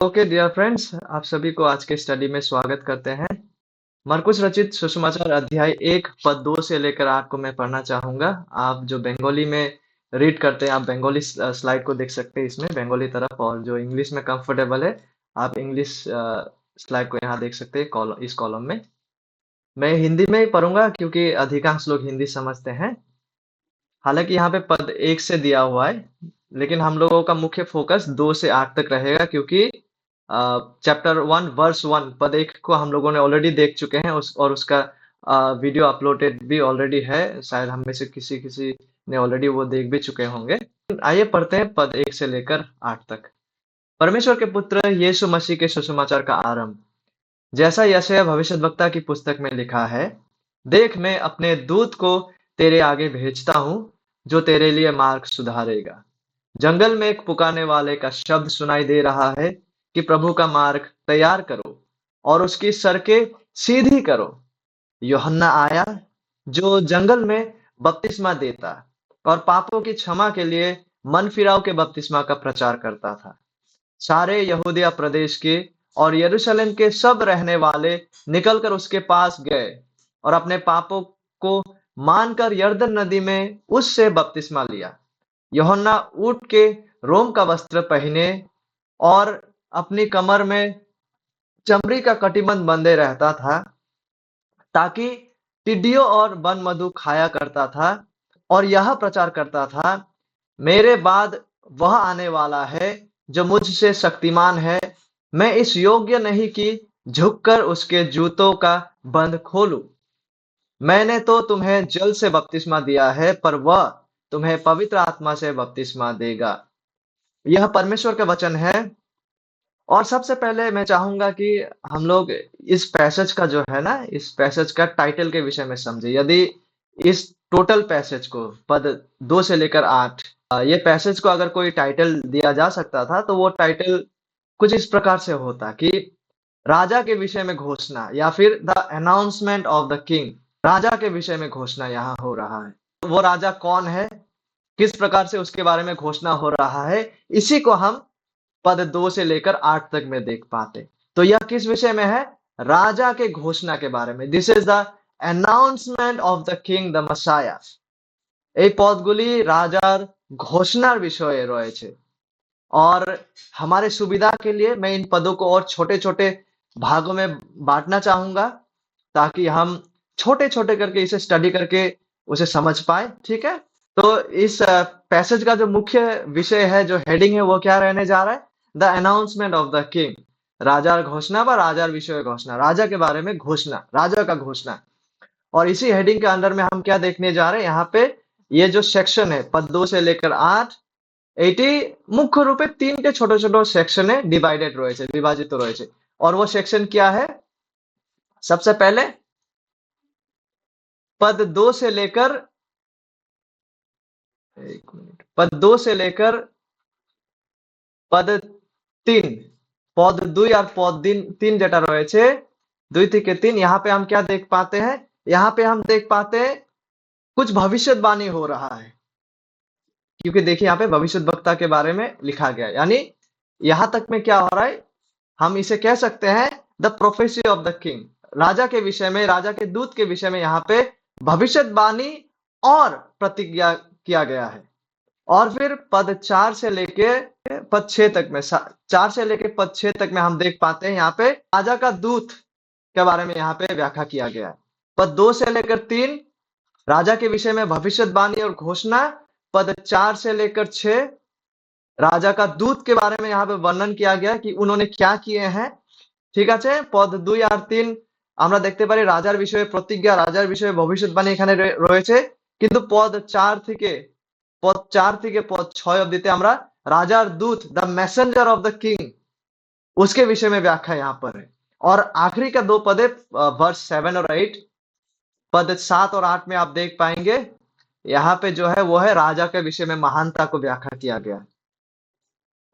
Okay dear friends, आप सभी को आज के स्टडी में स्वागत करते हैं। मरकुस रचित सुसमाचार अध्याय 1 पद 2 से लेकर 8 को मैं पढ़ना चाहूंगा। आप जो बंगाली में रीड करते हैं, आप बंगाली स्लाइड को देख सकते हैं इसमें बंगाली तरफ, और जो इंग्लिश में कंफर्टेबल है आप इंग्लिश स्लाइड को यहाँ देख सकते हैं इस कॉलम में। मैं हिंदी में ही पढ़ूंगा क्योंकि अधिकांश लोग हिंदी समझते हैं। हालांकि यहाँ पे पद 1 से दिया हुआ है, लेकिन हम लोगों का मुख्य फोकस 2 से 8 तक रहेगा, क्योंकि चैप्टर 1 वर्स 1 पद 1 को हम लोगों ने ऑलरेडी देख चुके हैं और उसका वीडियो अपलोडेड भी ऑलरेडी है। शायद हम में से किसी किसी ने ऑलरेडी वो देख भी चुके होंगे। आइए पढ़ते हैं पद 1 से लेकर 8 तक। परमेश्वर के पुत्र यीशु मसीह के सुसमाचार का आरंभ। जैसा यशायाह भविष्यद्वक्ता की पुस्तक में लिखा है, देख मैं अपने दूत को तेरे आगे भेजता हूँ, जो तेरे लिए मार्ग सुधारेगा। जंगल में एक पुकारने वाले का शब्द सुनाई दे रहा है कि प्रभु का मार्ग तैयार करो और उसकी सड़कें सीधी करो। यूहन्ना आया, जो जंगल में बपतिस्मा देता और पापों की क्षमा के लिए मन फिराव के बपतिस्मा का प्रचार करता था। सारे यहूदिया प्रदेश के और यरूशलेम के सब रहने वाले निकलकर उसके पास गए और अपने पापों को मानकर यरदन नदी में उससे बपतिस्मा लिया। यूहन्ना ऊँट के रोम का वस्त्र पहने और अपनी कमर में चमड़ी का कटिबंध बंधे रहता था, ताकि टिड्डियों और वन मधु खाया करता था, और यह प्रचार करता था, मेरे बाद वह आने वाला है जो मुझसे शक्तिमान है। मैं इस योग्य नहीं कि झुककर उसके जूतों का बंध खोलूं। मैंने तो तुम्हें जल से बपतिस्मा दिया है, पर वह तुम्हें पवित्र आत्मा से बपतिस्मा देगा। यह परमेश्वर का वचन है। और सबसे पहले मैं चाहूंगा कि हम लोग इस पैसेज का जो है ना, इस पैसेज का टाइटल के विषय में समझे। यदि इस टोटल पैसेज को पद 2 से लेकर 8, ये पैसेज को अगर कोई टाइटल दिया जा सकता था, तो वो टाइटल कुछ इस प्रकार से होता कि राजा के विषय में घोषणा, या फिर the announcement of the king. राजा के विषय में घोषणा यहाँ हो रहा है। वो राजा कौन है, किस प्रकार से उसके बारे में घोषणा हो रहा है, इसी को हम पद 2 से लेकर 8 तक में देख पाते। तो यह किस विषय में है? राजा के घोषणा के बारे में। This is the announcement of the king the messiah. এই পদগুলি রাজার ঘোষণার বিষয়ে রয়েছে। और हमारे सुविधा के लिए मैं इन पदों को और छोटे छोटे भागों में बांटना चाहूंगा, ताकि हम छोटे छोटे करके इसे स्टडी करके उसे समझ पाए। ठीक है, तो इस पैसेज का जो मुख्य विषय है, जो हेडिंग है, वो क्या रहने जा रहा है? The announcement of the king. राजार घोषणा व राजार विषय घोषणा, राजा के बारे में घोषणा, राजा का घोषणा। और इसी हेडिंग के अंदर में हम क्या देखने जा रहे हैं? यहाँ पे ये जो सेक्शन है पद 2 से लेकर 8, এটি মুখ্য রূপে 3টে ছোট ছোট সেকশনে ডিভাইडेड রয়েছে, বিভাজিত রয়েছে। और वो सेक्शन क्या है? सबसे पहले पद 2 से लेकर, एक मिनट, पद 2 से लेकर पद 3, पद 2 और पद 3 যেটা রয়েছে 2 থেকে 3, यहाँ पे हम क्या देख पाते हैं? यहाँ पे हम देख पाते हैं कुछ भविष्यवाणी हो रहा है, क्योंकि देखिए यहाँ पे भविष्यद्वक्ता के बारे में लिखा गया है। यानी यहाँ तक में क्या हो रहा है? हम इसे कह सकते हैं the prophecy of the king. राजा के विषय में, राजा के दूत के विषय में यहाँ पे भविष्यवाणी और प्रतिज्ञा किया गया है। और फिर पद 4 से लेके पद 6 तक में, 4 से लेके पद 6 तक में हम देख पाते हैं यहाँ पे राजा का दूत के बारे में यहाँ पे व्याख्या किया गया है। पद 2 से लेकर 3 राजा के विषय में भविष्यवाणी और घोषणा। पद 4 से लेकर 6 राजा का दूत के बारे में यहाँ पे वर्णन किया गया कि उन्होंने क्या किए हैं। ঠিক আছে, পদ 2 আর 3 আমরা দেখতে পারি রাজার বিষয়ে প্রতিজ্ঞা, রাজার বিষয়ে ভবিষ্যৎবাণী এখানে রয়েছে। কিন্তু পদ 4 থেকে পদ 6 অবধিতে আমরা রাজার दूत, the messenger of the king, उसके विषय में व्याख्या यहाँ पर है। और आखिरी का 2 पदे, वर्स 7 और 8, पद 7 और 8 में आप देख पाएंगे यहाँ पे जो है वो है राजा के विषय में महानता को व्याख्या किया गया है।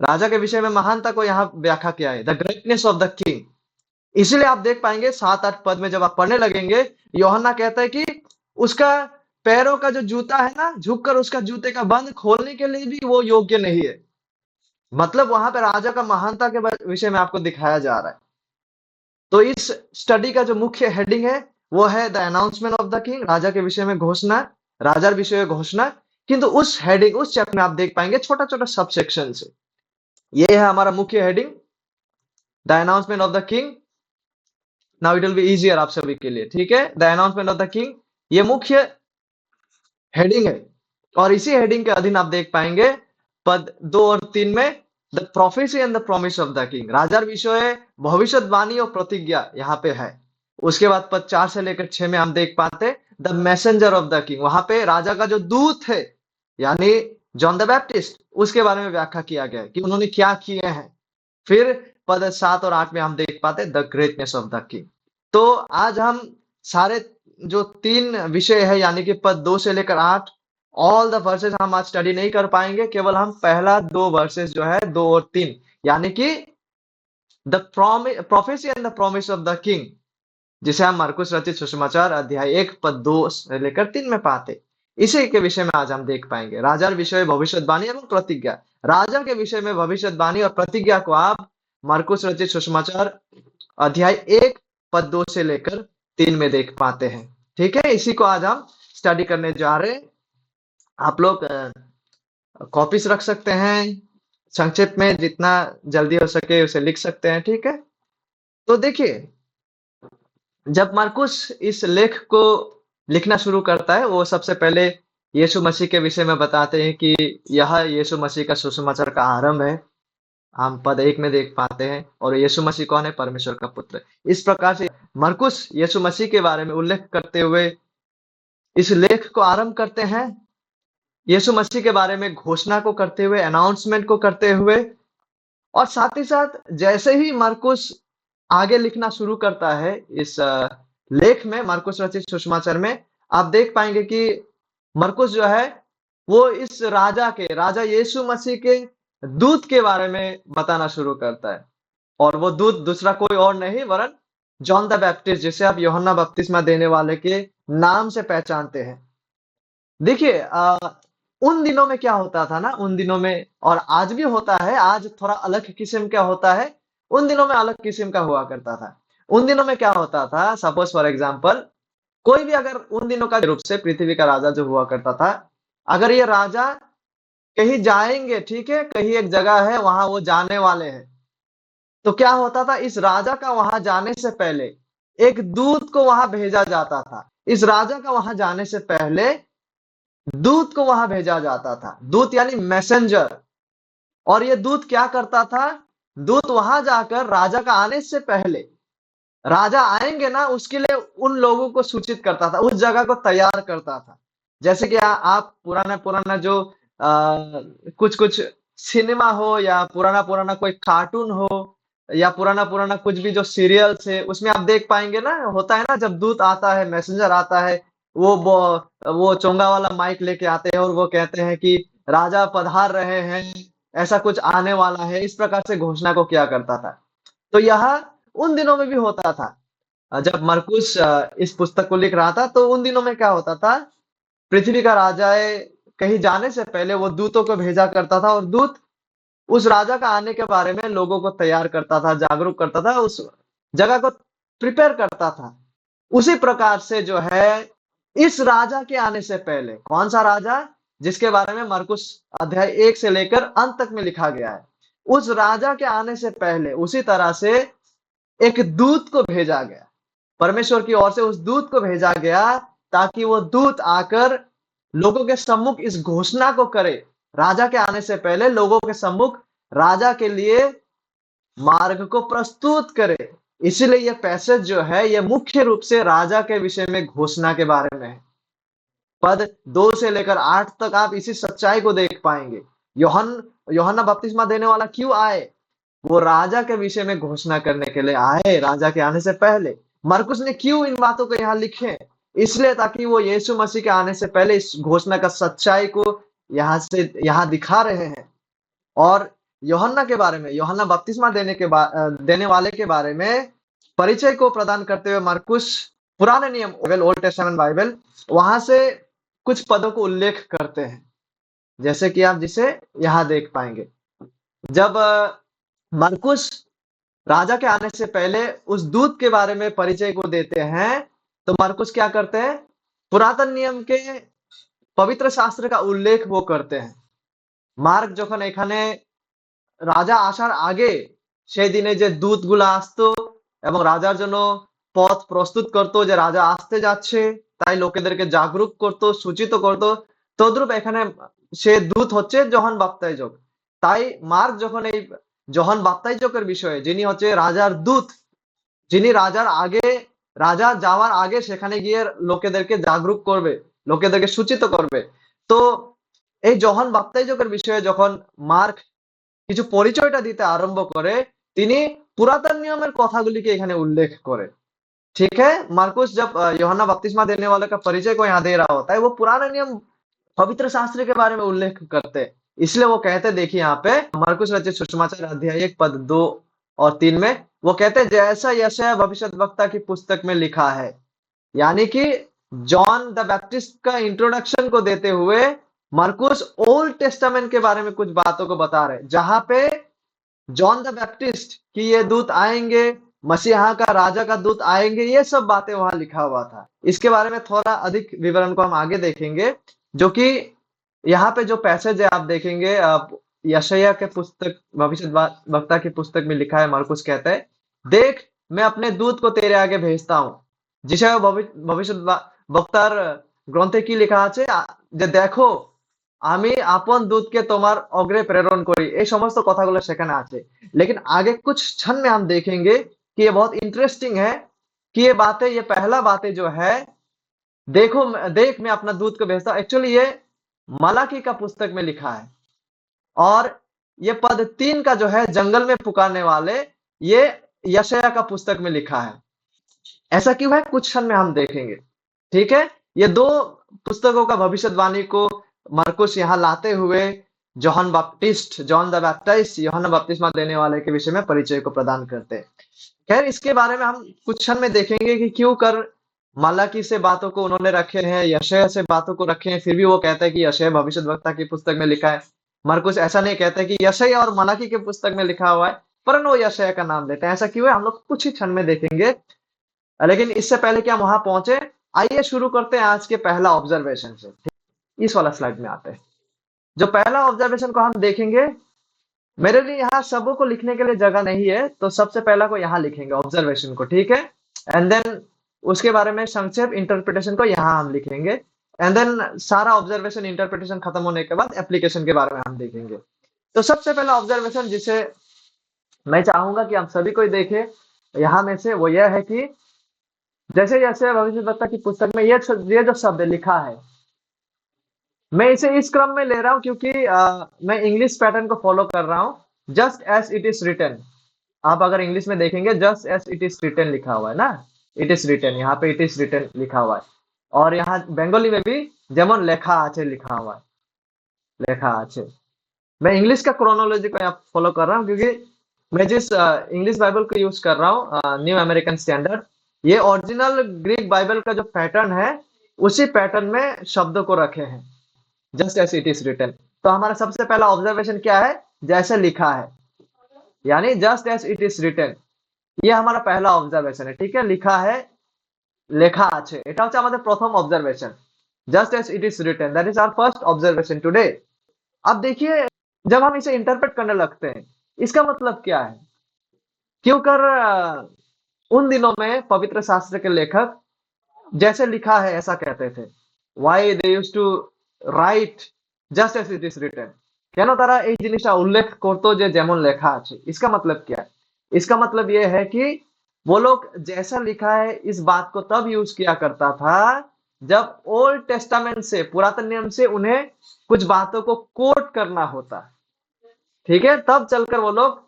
राजा के विषय में महानता को यहाँ व्याख्या किया है, the greatness of the king. इसीलिए आप देख पाएंगे 7-8 पद में जब आप पढ़ने लगेंगे, यूहन्ना कहता है कि उसका पैरों का जो जूता है ना, झुककर उसका जूते का बंद खोलने के लिए भी वो योग्य नहीं है। मतलब वहां पे राजा का महानता के विषय में आपको दिखाया जा रहा है। तो इस स्टडी का जो मुख्य हेडिंग है वो है the announcement of the king, राजा के विषय में घोषणा, राजा के विषय में घोषणा। किंतु उस हेडिंग, उस चैप्टर में आप देख पाएंगे छोटा छोटा सब सेक्शन है। ये है हमारा मुख्य heading, the announcement of the king. Now it will be easier आप सभी के लिए, ठीक है। The announcement of the king, ये मुख्य हेडिंग है। और इसी हेडिंग के अधीन आप देख पाएंगे पद 2 और 3 में the prophecy and the promise of the king, राजा विषय भविष्यवाणी और प्रतिज्ञा यहाँ पे है। उसके बाद पद 4 से लेकर 6 में हम देख पाते the messenger of the king, वहां पे राजा का जो दूत है यानी जॉन द बैप्टिस्ट, उसके बारे में व्याख्या किया गया है कि उन्होंने क्या किए हैं। फिर पद 7 और 8 में हम देख पाते the greatness of the king. तो आज हम सारे जो 3 विषय है यानी कि पद 2 से लेकर 8, ऑल द वर्सेस हम आज स्टडी नहीं कर पाएंगे। केवल हम पहला 2 वर्सेस जो है 2 और 3 यानी कि the prophecy and the promise of the king, जिसे हम मरकुस रचित सुसमाचार अध्याय 1 पद 2 से लेकर 3 में पाते, इसी के विषय में आज हम देख पाएंगे। राजा विषय भविष्यवाणी एवं प्रतिज्ञा, राजा के विषय में भविष्यवाणी और प्रतिज्ञा को आप मरकुस रचित सुसमाचार अध्याय 1 पद 2 से लेकर 3 में देख पाते हैं, ठीक है। इसी को आज हम स्टडी करने जा रहे हैं। आप लोग कॉपीज रख सकते हैं, संक्षेप में जितना जल्दी हो सके उसे लिख सकते हैं, ठीक है। तो देखिए, जब मार्कुस इस लेख को लिखना शुरू करता है, वो सबसे पहले यीशु मसीह के विषय में बताते हैं कि यह यीशु मसीह का सुसमाचार का आरंभ है। हम पद 1 में देख पाते हैं। और यीशु मसीह कौन है? परमेश्वर का पुत्र। इस प्रकार से मरकुस यीशु मसीह के बारे में उल्लेख करते हुए इस लेख को आरंभ करते हैं। यीशु मसीह के बारे में घोषणा को करते हुए, अनाउंसमेंट को करते हुए, और साथ ही साथ जैसे ही मरकुस आगे लिखना शुरू करता है इस लेख में, मरकुस रचित सुसमाचार में, आप देख पाएंगे कि मरकुस जो है वो इस राजा यीशु मसीह के दूत के बारे में बताना शुरू करता है। और वो दूत दूसरा कोई और नहीं वरन जॉन द बैप्टिस्ट, जिसे आप यूहन्ना बपतिस्मा देने वाले के नाम से पहचानते हैं। देखिए, उन दिनों में क्या होता था ना, उन दिनों में, और आज भी होता है, आज थोड़ा अलग किस्म का होता है, उन दिनों में अलग किस्म का हुआ करता था। उन दिनों में क्या होता था, सपोज फॉर एग्जांपल, कोई भी अगर उन दिनों का रूप से पृथ्वी का राजा जो हुआ करता था, अगर ये राजा कहीं जाएंगे, ठीक है, कहीं एक जगह है वहां वो जाने वाले हैं, तो क्या होता था, इस राजा का वहां जाने से पहले एक दूत को वहां भेजा जाता था। इस राजा का वहां जाने से पहले दूत को वहां भेजा जाता था, दूत यानी मैसेंजर। और ये दूत क्या करता था? दूत वहां जाकर राजा का आने से पहले, राजा आएंगे ना उसके लिए उन लोगों को सूचित करता था, उस जगह को तैयार करता था। जैसे कि आप पुराना पुराना जो कुछ कुछ सिनेमा हो, या पुराना पुराना कोई कार्टून हो, या पुराना पुराना कुछ भी जो सीरियल्स है, उसमें आप देख पाएंगे ना, होता है ना, जब दूत आता है, मैसेंजर आता है, वो चोंगा वाला माइक लेके आते हैं और वो कहते हैं कि राजा पधार रहे हैं, ऐसा कुछ आने वाला है, इस प्रकार से घोषणा को किया करता था। तो यह उन दिनों में भी होता था। जब मरकुस इस पुस्तक को लिख रहा था, तो उन दिनों में क्या होता था, पृथ्वी का राजा कहीं जाने से पहले वो दूतों को भेजा करता था, और दूत उस राजा का आने के बारे में लोगों को तैयार करता था, जागरूक करता था, उस जगह को प्रिपेयर करता था। उसी प्रकार से जो है, इस राजा के आने से पहले, कौन सा राजा? जिसके बारे में मरकुस अध्याय 1 से लेकर अंत तक में लिखा गया है, उस राजा के आने से पहले उसी तरह से एक दूत को भेजा गया, परमेश्वर की ओर से उस दूत को भेजा गया, ताकि वो दूत आकर लोगों के सम्मुख इस घोषणा को करे, राजा के आने से पहले लोगों के सम्मुख राजा के लिए मार्ग को प्रस्तुत करे। इसीलिए यह पैसेज जो है, यह मुख्य रूप से राजा के विषय में घोषणा के बारे में है। पद 2 से लेकर 8 तक आप इसी सच्चाई को देख पाएंगे। यूहन्ना बपतिस्मा देने वाला क्यों आए? वो राजा के विषय में घोषणा करने के लिए आए, राजा के आने से पहले। मरकुस ने क्यों इन बातों को यहाँ लिखे? इसलिए ताकि वो यीशु मसीह के आने से पहले इस घोषणा का सच्चाई को यहाँ दिखा रहे हैं। और यूहन्ना के बारे में, यूहन्ना बपतिस्मा देने वाले के बारे में परिचय को प्रदान करते हुए मरकुस पुराने नियम बाइबल, ओल्ड टेस्टामेंट बाइबल, वहां से कुछ पदों को उल्लेख करते हैं, जैसे कि आप जिसे यहाँ देख पाएंगे। जब मरकुस राजा के आने से पहले उस दूत के बारे में परिचय को देते हैं, तो मरकुस क्या करते हैं? पुरातन नियम के पवित्र शास्त्र का उल्लेख वो करते हैं। মার্ক যখন এখানে রাজা আসার আগে সেই দিনে যে দূতগুলো আসতো এবং রাজার জন্য পথ প্রস্তুত করতো যে রাজা আসতে যাচ্ছে, তাই লোকেদেরকে জাগরুক করতো, সূচিত করতো, তদ্রূপ এখানে সে দূত হচ্ছে যোহান বাপ্তাইজক। তাই মার্ক যখন এই যোহান বাপ্তাইজকের বিষয়ে, যিনি হচ্ছে রাজার দূত, যিনি রাজার আগে, রাজা যাওয়ার আগে সেখানে গিয়ে লোকেদেরকে জাগরুক করবে, লোকেদেরকে সূচিত করবে। তো এই যোহান বাপ্তাইজকের বিষয়ে যখন মার্ক কিছু পরিচয়টা দিতে আরম্ভ করে, তিনি पुरातन नियमेर কথাগুলিকে এখানে उल्लेख করে। ठीक है, मार्कुस जब यूहन्ना बपतिस्मा देने वाले का परिचय को यहाँ दे रहा होता है, वो पुराना नियम पवित्र शास्त्र के बारे में उल्लेख करते हैं। इसलिए वो कहते हैं, देखिए यहाँ पे मार्कुस रचित सुसमाचार अध्याय 1 पद 2 और 3 में वो कहते हैं, जैसा यशायाह भविष्यद्वक्ता की पुस्तक में लिखा है। यानी कि जॉन द बैप्टिस्ट का इंट्रोडक्शन को देते हुए मार्कुस ओल्ड टेस्टामेंट के बारे में कुछ बातों को बता रहे हैं, जहां पे जॉन द बैप्टिस्ट कि ये दूत आएंगे, मसीहा का राजा का दूत आएंगे, ये सब बातें वहां लिखा हुआ था। इसके बारे में थोड़ा अधिक विवरण को हम आगे देखेंगे, जो कि यहाँ पे जो पैसेज है आप देखेंगे, आप यशायाह के पुस्तक भविष्य वक्ता की पुस्तक में लिखा है, मरकुस कहता है, देख मैं अपने दूत को तेरे आगे भेजता हूँ। जिसे भविष्य वक्तार ग्रंथे की लिखा আছে যে দেখো আমি আপন दूतকে তোমার অগ্রে প্রেরণ করি, এই সমস্ত কথাগুলো সেখানে আছে। लेकिन आगे कुछ क्षण में हम देखेंगे कि ये बहुत इंटरेस्टिंग है कि ये बातें, ये पहला बातें जो है, देखो देख मैं अपना दूत को भेजता हूं, एक्चुअली ये मलाकी का पुस्तक में लिखा है। और ये पद 3 का जो है जंगल में पुकारने वाले, ये यशायाह का पुस्तक में लिखा है। ऐसा क्यों है, कुछ क्षण में हम देखेंगे। ठीक है, ये दो पुस्तकों का भविष्यवाणी को मरकुस यहाँ लाते हुए John Baptist, John the Baptist, यूहन्ना बपतिस्मा देने वाले के विषय में परिचय को प्रदान करते हैं। खैर, इसके बारे में हम कुछ क्षण में देखेंगे कि क्यों कर मलाकी से बातों को उन्होंने रखे हैं, यशायाह से बातों को रखे हैं, फिर भी वो कहता है कि यशायाह भविष्यद्वक्ता की पुस्तक में लिखा है। मरकुस ऐसा नहीं कहता है कि यशायाह और मलाकी की पुस्तक में लिखा हुआ है, परंतु वो यशायाह का नाम लेते हैं। ऐसा क्यों है, हम लोग कुछ ही क्षण में देखेंगे। लेकिन इससे पहले कि हम वहां पहुंचे, आइए शुरू करते हैं आज के पहला ऑब्जर्वेशन से। इस वाला स्लाइड में आते हैं। जो पहला ऑब्जर्वेशन को हम देखेंगे, मेरे लिए यहाँ सबों को लिखने के लिए जगह नहीं है, तो सबसे पहला को यहाँ लिखेंगे ऑब्जर्वेशन को, ठीक है। एंड देन उसके बारे में संक्षेप इंटरप्रिटेशन को यहाँ हम लिखेंगे। एंड देन सारा ऑब्जर्वेशन इंटरप्रिटेशन खत्म होने के बाद एप्लीकेशन के बारे में हम देखेंगे। तो सबसे पहला ऑब्जर्वेशन जिसे मैं चाहूंगा कि आप सभी कोई देखे यहाँ में से, वो यह है कि जैसे जैसे भविष्यद्वक्ता की पुस्तक में ये जो शब्द लिखा है, मैं इसे इस क्रम में ले रहा हूं क्योंकि मैं इंग्लिश पैटर्न को फॉलो कर रहा हूं। Just as it is written, आप अगर इंग्लिश में देखेंगे just as it is written लिखा हुआ है ना, इट इज रिटन, यहाँ पे इट इज रिटन लिखा हुआ है। और यहाँ बंगाली में भी जेमन लेखा आछे लिखा हुआ है, लेखा आछे। मैं इंग्लिश का क्रोनोलॉजी को यहाँ फॉलो कर रहा हूँ क्योंकि मैं जिस इंग्लिश बाइबल को यूज कर रहा हूँ, न्यू अमेरिकन स्टैंडर्ड, ये ओरिजिनल ग्रीक बाइबल का जो पैटर्न है, उसी पैटर्न में शब्दों को रखे हैं, just as it is written. तो हमारा सबसे पहला ऑब्जर्वेशन क्या है, जैसे लिखा है, यानी just as it is written, ये हमारा पहला ऑब्जर्वेशन है। ठीक है, लिखा है, लेखा আছে, এটা হচ্ছে আমাদের প্রথম observation, just as it is written, that is our first observation today. अब देखिए, जब हम इसे इंटरप्रेट करने लगते हैं, इसका मतलब क्या है, क्यों कर उन दिनों में पवित्र शास्त्र के लेखक जैसे लिखा है ऐसा कहते थे। Why they used to write just as it is written, কেন তারা এই জিনিসটা উল্লেখ করতো যে যেমন লেখা আছে। इसका मतलब क्या है, इसका मतलब ये है कि वो लोग जैसा लिखा है इस बात को तब यूज किया करता था जब ओल्ड टेस्टामेंट से, पुरातन नियम से उन्हें कुछ बातों को कोट करना होता, ठीक है, तब चलकर वो लोग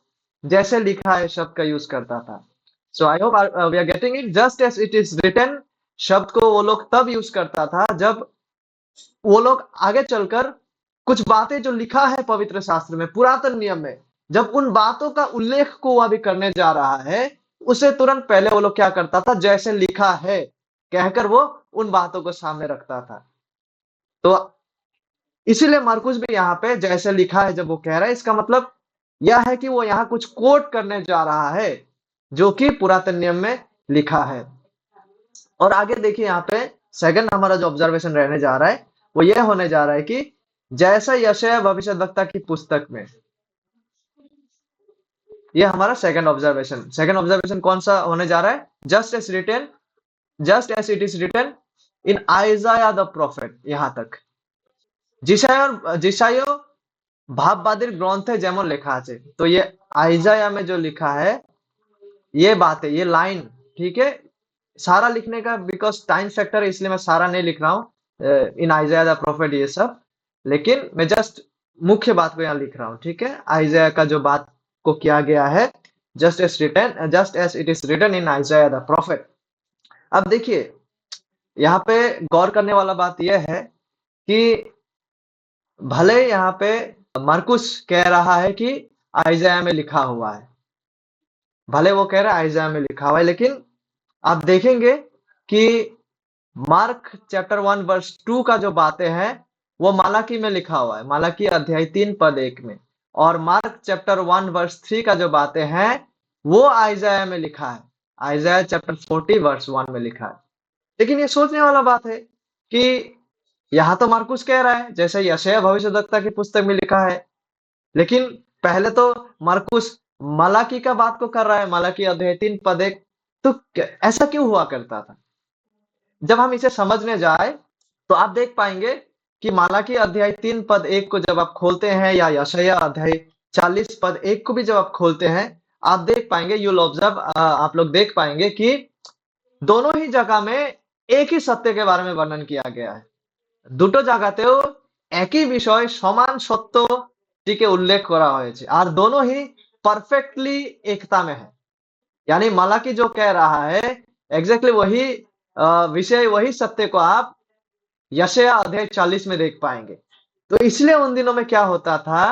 जैसे लिखा है शब्द का यूज करता था। So I hope we are getting it, just as it is written शब्द को वो लोग तब यूज करता था जब वो लोग आगे चलकर कुछ बातें जो लिखा है पवित्र शास्त्र में, पुरातन नियम में, जब उन बातों का उल्लेख को वो अभी करने जा रहा है, उससे तुरंत पहले वो लोग क्या करता था, जैसे लिखा है कहकर वो उन बातों को सामने रखता था। तो इसीलिए मरकुस भी यहाँ पे जैसे लिखा है जब वो कह रहा है, इसका मतलब यह है कि वो यहाँ कुछ कोट करने जा रहा है जो कि पुरातन नियम में लिखा है। और आगे देखिए यहाँ पे सेकंड हमारा जो ऑब्जर्वेशन रहने जा रहा है वो ये होने जा रहा है कि जैसा यशायाह भविष्यद्वक्ता की पुस्तक में, ये हमारा सेकंड ऑब्जर्वेशन कौन सा होने जा रहा है? Just as it is written in Isaiah the prophet, यहां तक जिसायो भाववादीर ग्रंथे जेमन लेखा আছে। तो ये आइजाया में जो लिखा है ये बात है, ये लाइन, ठीक है। सारा लिखने का बिकॉज टाइम फैक्टर है इसलिए मैं सारा नहीं लिख रहा हूँ इन आइजाया द प्रॉफिट ये सब, लेकिन मैं जस्ट मुख्य बात को यहाँ लिख रहा हूँ, ठीक है। आइजाया का जो बात को किया गया है, just as it is written in Isaiah the prophet. अब देखिए यहाँ पे गौर करने वाला बात यह है कि भले यहाँ पे मरकुस कह रहा है कि आइजाया में लिखा हुआ है, भले वो कह रहा है आइजाया में लिखा हुआ है, लेकिन आप देखेंगे कि मार्क चैप्टर 1 वर्स 2 का जो बातें हैं वो मालाकी में लिखा हुआ है, मालाकी अध्याय 3 पद 1 में। और मार्क चैप्टर 1 वर्स 3 का जो बातें हैं वो आइजाया में लिखा है, आइजाया चैप्टर 40 वर्स 1 में लिखा है। लेकिन ये सोचने वाला बात है कि यहाँ तो मार्कुस कह रहा है जैसे यशायाह भविष्यद्वक्ता की पुस्तक में लिखा है, लेकिन पहले तो मार्कुस मलाकी का बात को कर रहा है, मलाकी अध्याय 3 पद 1। तो ऐसा क्यों हुआ करता था? जब हम इसे समझने जाए तो आप देख पाएंगे कि मलाकी अध्याय 3 पद 1 को जब आप खोलते हैं या यशायाह अध्याय 40 पद 1 को भी जब आप खोलते हैं, आप देख पाएंगे, यू विल ऑब्जर्व, आप लोग देख पाएंगे कि दोनों ही जगह में एक ही सत्य के बारे में वर्णन किया गया है। দুটো জায়গাতেও একই বিষয় সমান সত্যটিকে उल्लेख করা হয়েছে আর दोनों ही परफेक्टली एकता में है। यानी मलाकी जो कह रहा है एग्जैक्टली वही विषय, वही सत्य को आप यशायाह अध्याय 40 में देख पाएंगे। तो इसलिए उन दिनों में क्या होता था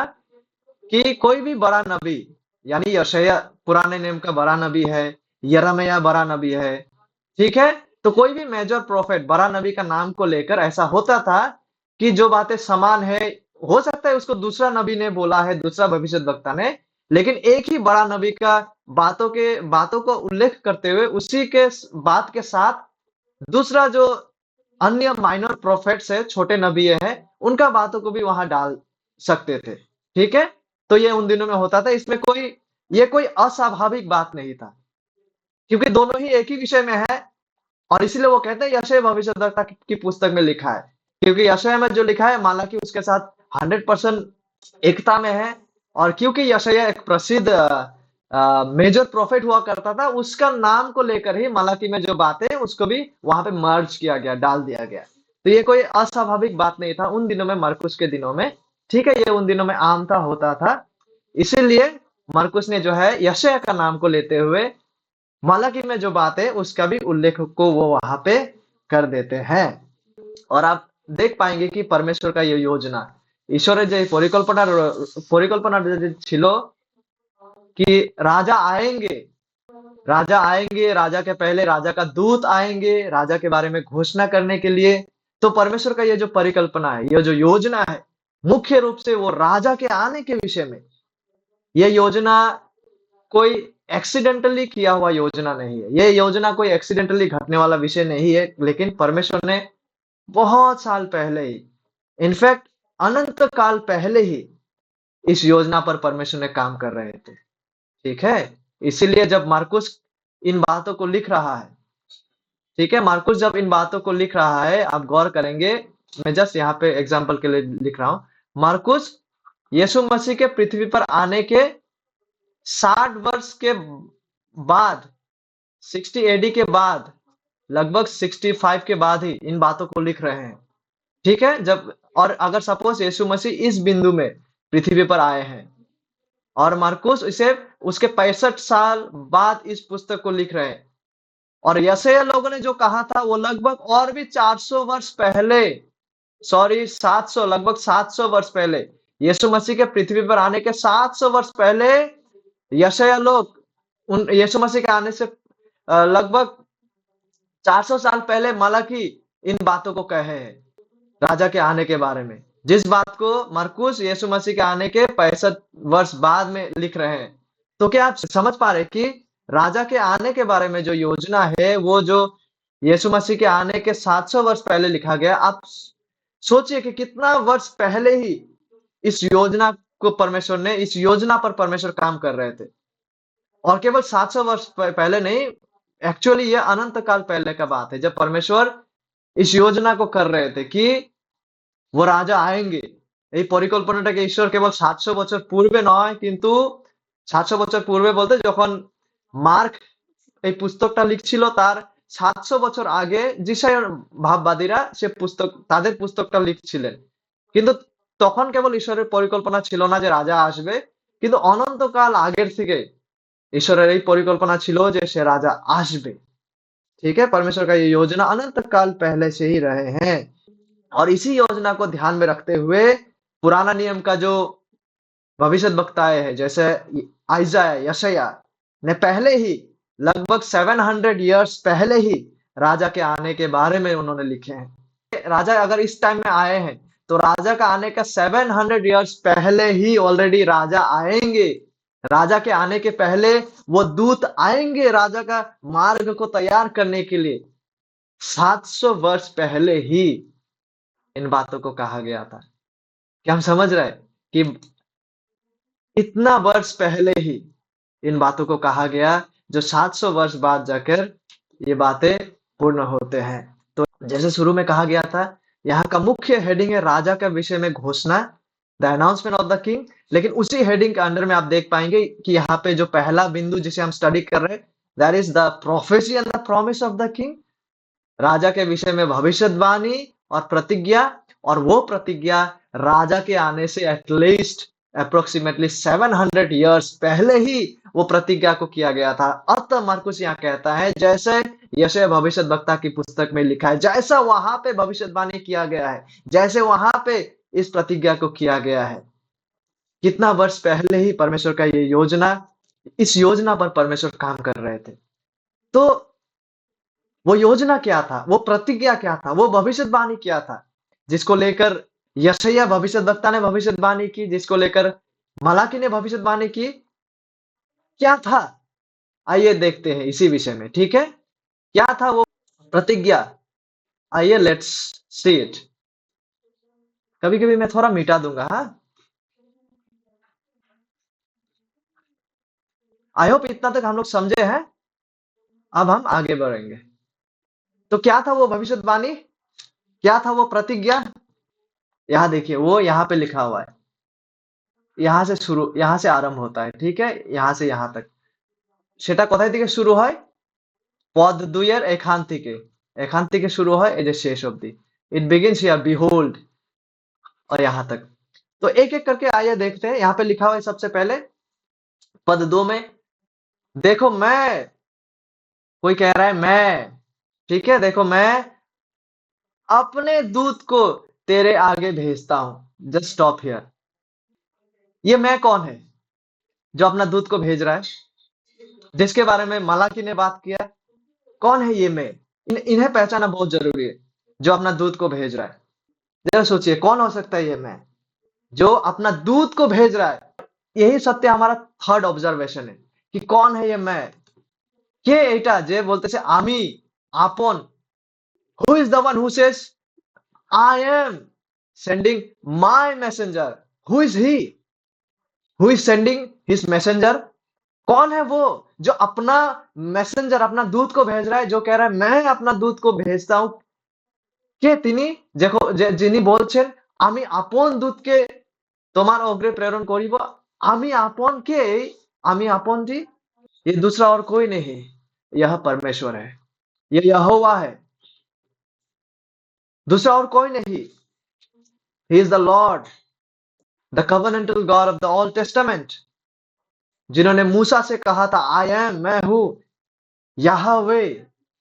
कि कोई भी बड़ा नबी, यानी यशायाह पुराने नियम का बड़ा नबी है, यिर्मयाह बड़ा नबी है, ठीक है। तो कोई भी मेजर प्रॉफिट बड़ा नबी का नाम को लेकर ऐसा होता था कि जो बातें समान है, हो सकता है उसको दूसरा नबी ने बोला है, दूसरा भविष्यद्वक्ता ने, लेकिन एक ही बड़ा नबी का बातों को उल्लेख करते हुए उसी के बात के साथ दूसरा जो अन्य माइनर प्रॉफिट्स है, छोटे नबी हैं, उनका बातों को भी वहां डाल सकते थे, ठीक है। तो ये उन दिनों में होता था, इसमें कोई अस्वाभाविक बात नहीं था, क्योंकि दोनों ही एक ही विषय में है। और इसीलिए वो कहते हैं यशायाह भविष्यद्वक्ता की पुस्तक में लिखा है, क्योंकि यशायाह में जो लिखा है मालाकी उसके साथ 100% एकता में है। और क्योंकि यशायाह एक प्रसिद्ध मेजर प्रॉफिट हुआ करता था, उसका नाम को लेकर ही मालाकी में जो बातें उसको भी वहां पे मर्ज किया गया, डाल दिया गया। तो ये कोई अस्वाभाविक बात नहीं था उन दिनों में, मरकुस के दिनों में, ठीक है। ये उन दिनों में आम था, होता था। इसीलिए मरकुस ने जो है यशायाह का नाम को लेते हुए मालाकी में जो बात है उसका भी उल्लेख को वो वहां पे कर देते हैं। और आप देख पाएंगे कि परमेश्वर का ये योजना, ईश्वरेर যে পরিকল্পনা যে ছিল कि राजा आएंगे, राजा के पहले राजा का दूत आएंगे राजा के बारे में घोषणा करने के लिए। तो परमेश्वर का ये जो परिकल्पना है, ये जो योजना है, मुख्य रूप से वो राजा के आने के विषय में, ये योजना कोई एक्सीडेंटली किया हुआ योजना नहीं है, ये योजना कोई एक्सीडेंटली घटने वाला विषय नहीं है, लेकिन परमेश्वर ने बहुत साल पहले ही, इनफैक्ट अनंत काल पहले ही इस योजना पर परमेश्वर ने काम कर रहे थे, ठीक है। इसीलिए जब मार्कुस इन बातों को लिख रहा है, ठीक है, मार्कुस जब इन बातों को लिख रहा है, आप गौर करेंगे, मैं जस्ट यहाँ पे एग्जाम्पल के लिए लिख रहा हूं। मार्कुस यीशु मसीह के पृथ्वी पर आने के 60 वर्ष के बाद, 60 एडी के बाद, लगभग 65 के बाद ही इन बातों को लिख रहे हैं, ठीक है। जब और अगर सपोज यीशु मसीह इस बिंदु में पृथ्वी पर आए हैं और मार्कुस इसे उसके 65 साल बाद इस पुस्तक को लिख रहे हैं, और यशायाह लोगों ने जो कहा था वो लगभग और भी 400 वर्ष पहले, सॉरी 700, लगभग 700 वर्ष पहले, यीशु मसीह के पृथ्वी पर आने के 700 वर्ष पहले यशायाह लोग उन यीशु मसीह के आने से लगभग 400 साल पहले मलाकी इन बातों को कहे हैं राजा के आने के बारे में। जिस बात को मरकुस यीशु मसीह के आने के 65 वर्ष बाद में लिख रहे हैं। तो क्या आप समझ पा रहे हैं कि राजा के आने के बारे में जो योजना है, वो जो यीशु मसीह के आने के 700 वर्ष पहले लिखा गया। आप सोचिए कि कितना वर्ष पहले ही इस योजना को परमेश्वर ने इस योजना पर परमेश्वर काम कर रहे थे। और केवल 700 वर्ष पहले नहीं, एक्चुअली ये अनंत काल पहले का बात है, जब परमेश्वर इस योजना को कर रहे थे कि वो রাজা আয়েঙ্গে। এই পরিকল্পনাটাকে ঈশ্বর কেবল ৭০০ বছর পূর্বে নয়, কিন্তু ৭০০ বছর পূর্বে বলতে যখন মার্ক এই পুস্তকটা লিখছিল তার ৭০০ বছর আগে যিশায় ভাববাদীরা সে পুস্তক তাদের পুস্তকটা লিখছিলেন। কিন্তু তখন কেবল ঈশ্বরের পরিকল্পনা ছিল না যে রাজা আসবে, কিন্তু অনন্তকাল আগের থেকে ईश्वरेर এই परिकल्पना ছিল যে সে রাজা আসবে। ठीक है, परमेश्वर का ये योजना अनंत काल पहले से ही रहे हैं। और इसी योजना को ध्यान में रखते हुए पुराना नियम का जो भविष्यद्वक्ताएं हैं, जैसे आइजाया, यशायाह ने पहले ही लगभग 700 इयर्स पहले ही राजा के आने के बारे में उन्होंने लिखे हैं। राजा अगर इस टाइम में आए हैं, तो राजा का आने का 700 इयर्स पहले ही ऑलरेडी राजा आएंगे। राजा के आने के पहले वो दूत आएंगे राजा का मार्ग को तैयार करने के लिए। 700 वर्ष पहले ही इन बातों को कहा गया था। क्या हम समझ रहे हैं कि इतना वर्ष पहले ही इन बातों को कहा गया, जो 700 वर्ष बाद जाकर ये बातें पूर्ण होते हैं। तो जैसे शुरू में कहा गया था, यहाँ का मुख्य हेडिंग है राजा के विषय में घोषणा, the announcement of the king. लेकिन उसी हेडिंग के अंडर में आप देख पाएंगे कि यहाँ पे जो पहला बिंदु जिसे हम स्टडी कर रहे हैं, that is the prophecy and the promise of the king. राजा के विषय में भविष्यवाणी और प्रतिज्ञा, और वो प्रतिज्ञा राजा के आने से एटलीस्ट अप्रोक्सीमेटली 700 इयर्स पहले ही वो प्रतिज्ञा को किया गया था। अतः मरकुस यहाँ कहता है, जैसे यशायाह भविष्यद्वक्ता की पुस्तक में लिखा है, जैसा वहां पे भविष्यवाणी किया गया है, जैसे वहां पे इस प्रतिज्ञा को किया गया है। कितना वर्ष पहले ही परमेश्वर का ये योजना, इस योजना पर परमेश्वर काम कर रहे थे। तो वो योजना क्या था, वो प्रतिज्ञा क्या था, वो भविष्यवाणी क्या था, जिसको लेकर यशायाह भविष्यद्वक्ता ने भविष्यवाणी की, जिसको लेकर मलाकी ने भविष्यवाणी की, क्या था? आइए देखते हैं इसी विषय में। ठीक है, क्या था वो प्रतिज्ञा? आइए लेट्स सी इट। कभी कभी मैं थोड़ा मिटा दूंगा। हाँ, आई होप इतना तक हम लोग समझे हैं। अब हम आगे बढ़ेंगे। तो क्या था वो भविष्यवाणी, क्या था वो प्रतिज्ञा? यहाँ देखिए, वो यहाँ पे लिखा हुआ है। यहाँ से शुरू, यहाँ से आरंभ होता है। ठीक है, यहाँ से यहाँ तक। সেটা কোথায় থেকে শুরু হয়? পদ 2 এর এখান থেকে, এখান থেকে শুরু হয় এই যে শেষ অবধি। इट बिगिंस हियर, बिहोल्ड, और यहाँ तक। तो एक एक करके आइए देखते हैं। यहाँ पे लिखा हुआ है सबसे पहले पद 2 में, देखो मैं, कोई कह रहा है मैं, ठीक है, देखो मैं अपने दूत को तेरे आगे भेजता हूं। Just stop here. ये मैं कौन है जो अपना दूत को भेज रहा है, जिसके बारे में मलाकी ने बात किया? कौन है ये मैं? इन्हें पहचाना बहुत जरूरी है, जो अपना दूत को भेज रहा है। जरा सोचिए, कौन हो सकता है ये मैं जो अपना दूत को भेज रहा है? यही सत्य हमारा थर्ड ऑब्जर्वेशन है कि कौन है ये मैं। কে এটা যে বলতেছে আমি আপন? Who is the one who says I am sending my messenger? Who is he? Who is sending his messenger? कौन है वो जो अपना मैसेंजर, अपना दूत को भेज रहा है, जो कह रहा है मैं अपना दूत को भेजता हूं? কে তিনি? দেখো, যিনি বলছেন আমি আপন দূতকে তোমার অগ্রে প্রেরণ করিব। আমি আপন কে? আমি আপন जी, ये दूसरा और कोई नहीं, यह परमेश्वर है, ये यहोवा है, दूसरा और कोई नहीं। He is the Lord, the covenantal God of the old testament, जिन्होंने मूसा से कहा था आई एम, मैं हूं, यहोवे,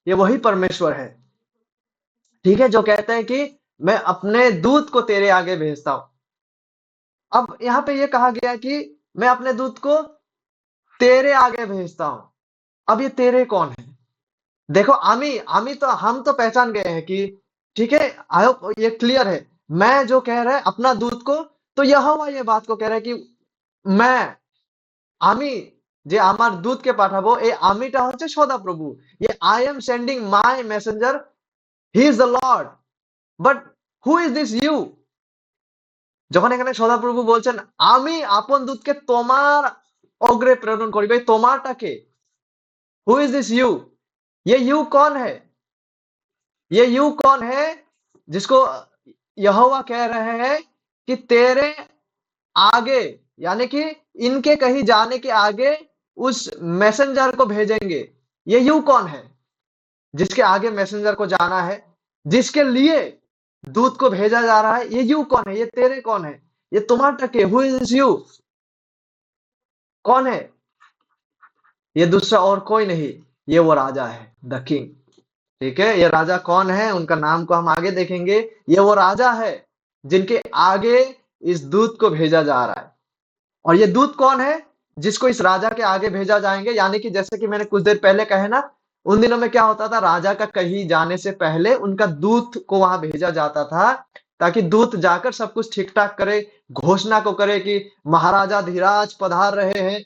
ये वही परमेश्वर है। ठीक है, जो कहते हैं कि मैं अपने दूत को तेरे आगे भेजता हूं। अब यहाँ पे ये कहा गया कि मैं अपने दूत को तेरे आगे भेजता हूं। अब ये तेरे कौन है? देखो, आमी आमी तो हम तो पहचान गए हैं कि ठीक है, आई होप ये क्लियर है। मैं जो कह रहा है अपना दूत को, तो यहोवा ये बात को कह रहा है कि मैं আমি যে আমার দূতকে পাঠাবো, এই আমিটা হচ্ছে সদাপ্রভু। ये I am sending my messenger, he is the Lord. But who is this you? যখন এখানে সদাপ্রভু বলছেন আমি আপন দূতকে তোমার অগ্রে প্রেরণ করি, ভাই তোমারটাকে, हु इज दिस यू? ये यू कौन है? ये यू कौन है जिसको यहोवा कह रहे हैं कि तेरे आगे, यानी कि इनके कहीं जाने के आगे उस मैसेंजर को भेजेंगे। ये यू कौन है जिसके आगे मैसेंजर को जाना है, जिसके लिए दूत को भेजा जा रहा है? ये यू कौन है? ये तेरे कौन है? ये तुम्हारा के, हु इज यू? कौन है? ये दूसरा और कोई नहीं, ये वो राजा है, द किंग। ठीक है, ये राजा कौन है, उनका नाम को हम आगे देखेंगे। ये वो राजा है जिनके आगे इस दूत को भेजा जा रहा है। और ये दूत कौन है जिसको इस राजा के आगे भेजा जाएंगे? यानी कि जैसे कि मैंने कुछ देर पहले कहे ना, उन दिनों में क्या होता था, राजा का कहीं जाने से पहले उनका दूत को वहां भेजा जाता था, ताकि दूत जाकर सब कुछ ठीक ठाक करे, घोषणा को करे कि महाराजा धीराज पधार रहे हैं।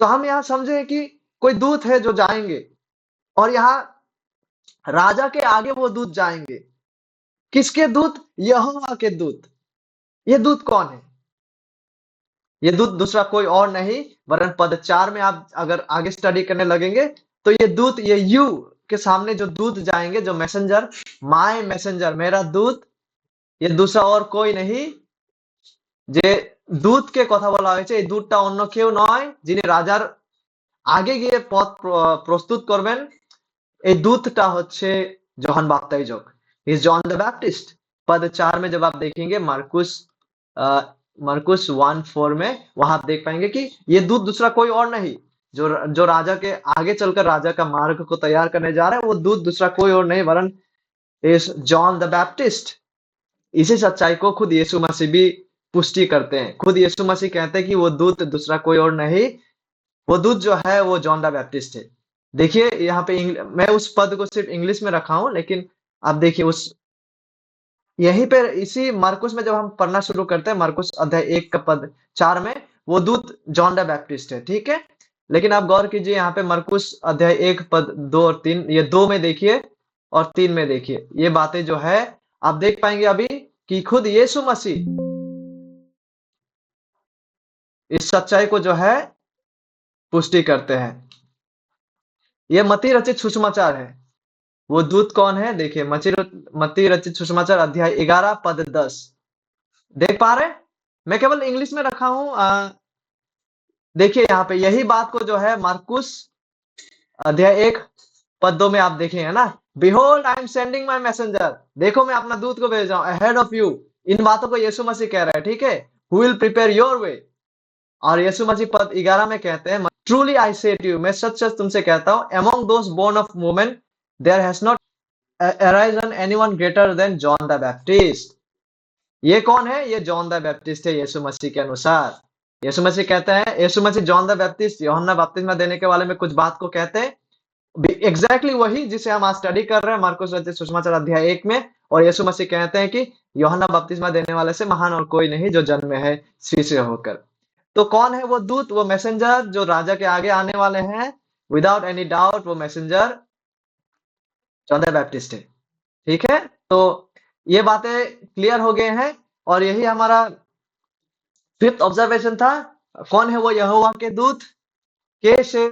तो हम यहाँ समझे कि कोई दूत है जो जाएंगे, और यहाँ राजा के आगे वो दूत जाएंगे। किसके दूत? यहोवा के दूत। ये दूत कौन है? ये दूत दूसरा कोई और नहीं, वरन पद 4 में आप अगर आगे स्टडी करने लगेंगे तो ये दूत, ये यू के सामने जो दूत जाएंगे, जो मैसेंजर, माय मैसेंजर, मेरा दूत, ये दूसरा और कोई नहीं। যে দূতকে কথা বলা হয়েছে, এই দূতটা অন্য কেউ নয়, যিনি রাজার আগে গিয়ে পথ প্রস্তুত করবেন। এই दूतটা হচ্ছে जोहन बाप्ताइजक, इज जॉन द बैप्टिस्ट। पद 4 में जब आप देखेंगे मरकुस 1:4 में, वहां आप देख पाएंगे कि ये दूत दूसरा कोई और नहीं, जो राजा के आगे चलकर राजा का मार्ग को तैयार करने जा रहा है। वो दूत दूसरा कोई और नहीं, वरन इस जॉन द बैप्टिस्ट। इसी सच्चाई को खुद यीशु मसीह भी पुष्टि करते हैं। खुद यीशु मसीह कहते हैं कि वो दूत दूसरा कोई और नहीं, वो दूत जो है वो जॉन द बैप्टिस्ट है। देखिए यहाँ पे मैं उस पद को सिर्फ इंग्लिश में रखा हूं, लेकिन आप देखिए उस यहीं पे इसी मरकुस में जब हम पढ़ना शुरू करते हैं, मरकुस अध्याय 1 का पद 4 में, वो दूत जॉन द बैप्टिस्ट है। ठीक है, लेकिन आप गौर कीजिए यहाँ पे मरकुस अध्याय 1 पद 2 और 3, ये 2 में देखिए और 3 में देखिए, ये बातें जो है आप देख पाएंगे अभी कि खुद यीशु मसीह इस सच्चाई को जो है पुष्टि करते हैं। ये मत्ती रचित सुसमाचार है। वो दूत कौन है? देखिए मत्ती रचित सुसमाचार अध्याय 11 पद 10, देख पा रहे? मैं केवल इंग्लिश में रखा हूं। देखिए यहाँ पे यही बात को जो है मरकुस अध्याय 1 पद 2 में आप देखेंगे ना, behold I am sending my messenger, देखो मैं अपना दूत को भेज रहा हूं अहेड ऑफ यू। इन बातों को यीशु मसीह कह रहा है। ठीक है, who will prepare your way. और यीशु मसीह पद 11 में कहते हैं, ट्रूली आई से टू यू, मैं सच सच तुमसे कहता हूं, among those born of women there has not arisen anyone greater than John the Baptist. ये कौन है? ये जॉन द बैप्टिस्ट है यीशु मसीह के अनुसार। यीशु मसीह कहते हैं, यीशु मसीह जॉन द बैप्टिस्ट, यूहन्ना बपतिस्मा देने के वाले में कुछ बात को कहते हैं, एग्जैक्टली वही जिसे हम आज स्टडी कर रहे हैं मरकुस रचित सुसमाचार अध्याय 1 में। और यीशु मसीह कहते हैं कि यूहन्ना बपतिस्मा देने वाले से महान और कोई नहीं जो जन्मे है स्त्री से होकर। तो कौन है वो दूत, वो मैसेंजर जो राजा के आगे आने वाले हैं? विदाउट एनी डाउट वो मैसेंजर जॉन द बैप्टिस्ट है। ठीक है, तो ये बातें क्लियर हो गए हैं। और यही हमारा फिफ्थ ऑब्जर्वेशन था। कौन है वो यहोवा के दूत? কে সে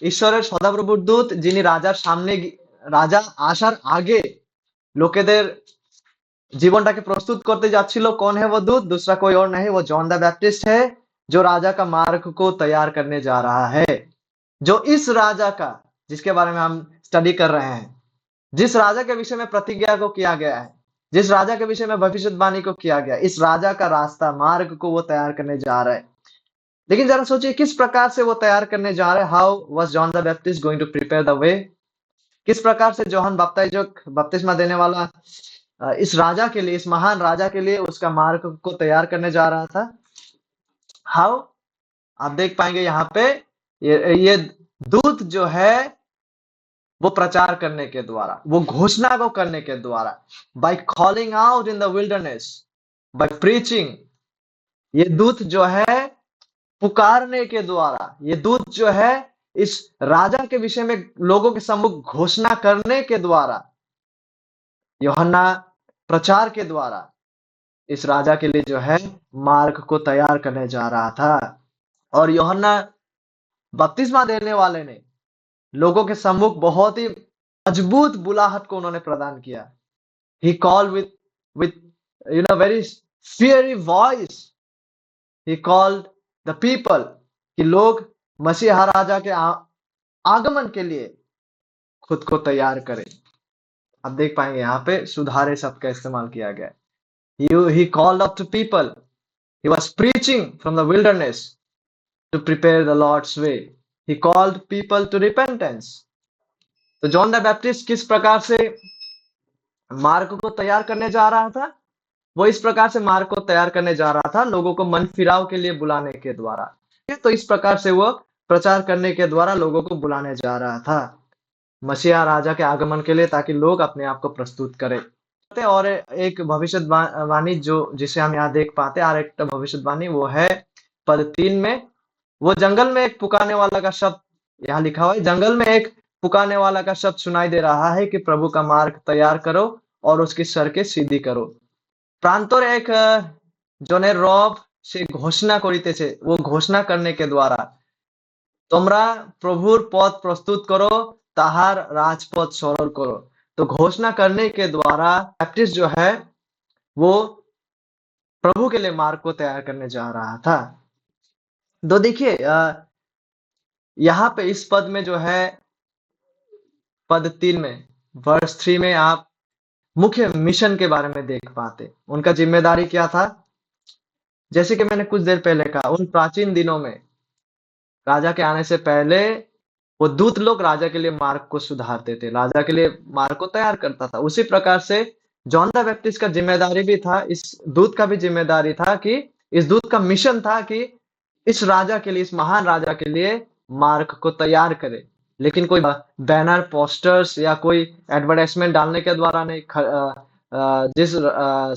ঈশ্বরের সদাপ্রভুর দূত, যিনি রাজার সামনে রাজা আসার আগে লোকেদের জীবনটাকে প্রস্তুত করতে যাচ্ছিল। कौन है वो दूत? दूसरा कोई और नहीं, वो जॉन द बैप्टिस्ट है, जो राजा का मार्ग को तैयार करने जा रहा है। जो इस राजा का, जिसके बारे में हम स्टडी कर रहे हैं, जिस राजा के विषय में प्रतिज्ञा को किया गया है, जिस राजा के विषय में भविष्यवाणी को किया गया, इस राजा का रास्ता, मार्ग को वो तैयार करने जा रहा है। लेकिन जरा सोचिए किस प्रकार से वो तैयार करने जा रहे हैं। How was John the Baptist going to prepare the way? किस प्रकार से जोहन बपतिस्मा बपतिस्मा देने वाला इस राजा के लिए, इस महान राजा के लिए उसका मार्ग को तैयार करने जा रहा था? हाउ? आप देख पाएंगे यहाँ पे ये दूत जो है वो प्रचार करने के द्वारा, वो घोषणा को करने के द्वारा, by calling out in the wilderness, by preaching. ये दूत जो है पुकारने के द्वारा, ये दूत जो है इस राजा के विषय में लोगों के सम्मुख घोषणा करने के द्वारा, यूहन्ना प्रचार के द्वारा इस राजा के लिए जो है मार्ग को तैयार करने जा रहा था। और यूहन्ना बपतिस्मा देने वाले ने लोगों के सम्मुख बहुत ही मजबूत बुलाहट को उन्होंने प्रदान किया। He called with very fiery voice, he called the people कि लोग मसीहा राजा के आगमन के लिए खुद को तैयार करें। आप देख पाएंगे यहाँ पे सुधारे शब्द का इस्तेमाल किया गया है। He called up to people. He was preaching from the wilderness to prepare the Lord's way. He called people to repentance. तो जॉन द बैप्टिस्ट किस प्रकार से मार्ग को तैयार करने जा रहा था? वो इस प्रकार से मार्ग को तैयार करने जा रहा था, लोगों को मन फिराव के लिए बुलाने के द्वारा। तो इस प्रकार से वो प्रचार करने के द्वारा लोगों को बुलाने जा रहा था मसीहा राजा के आगमन के लिए, ताकि लोग अपने आप को प्रस्तुत करें। और एक भविष्यवाणी जो जिसे हम यहाँ देख पाते हैं, और एक भविष्यवाणी वो है पद 3 में, वो जंगल में एक पुकारने वाला का शब्द यहाँ लिखा हुआ है। जंगल में एक पुकारने वाला का शब्द सुनाई दे रहा है कि प्रभु का मार्ग तैयार करो और उसकी सड़कें सीधी करो। প্রান্তরে এক জনের রব সে ঘোষণা করিতেছে, वो घोषणा करने के द्वारा তোমরা প্রভুর পথ প্রস্তুত করো, তাহার राजपथ सरल करो। तो घोषणा करने के द्वारा बैप्टिस्ट जो है वो प्रभु के लिए मार्ग को तैयार करने जा रहा था। तो देखिए यहाँ पे इस पद में जो है पद 3 में वर्स 3 में आप मुख्य मिशन के बारे में देख पाते। उनका जिम्मेदारी क्या था? जैसे कि मैंने कुछ देर पहले कहा, उन प्राचीन दिनों में राजा के आने से पहले वो दूत लोग राजा के लिए मार्ग को सुधारते थे, राजा के लिए मार्ग को तैयार करता था। उसी प्रकार से जॉन द बैप्टिस्ट का जिम्मेदारी भी था, इस दूत का भी जिम्मेदारी था कि इस दूत का मिशन था कि इस राजा के लिए, इस महान राजा के लिए मार्ग को तैयार करे। लेकिन कोई बैनर, पोस्टर्स या कोई एडवर्टाइजमेंट डालने के द्वारा नहीं, जिस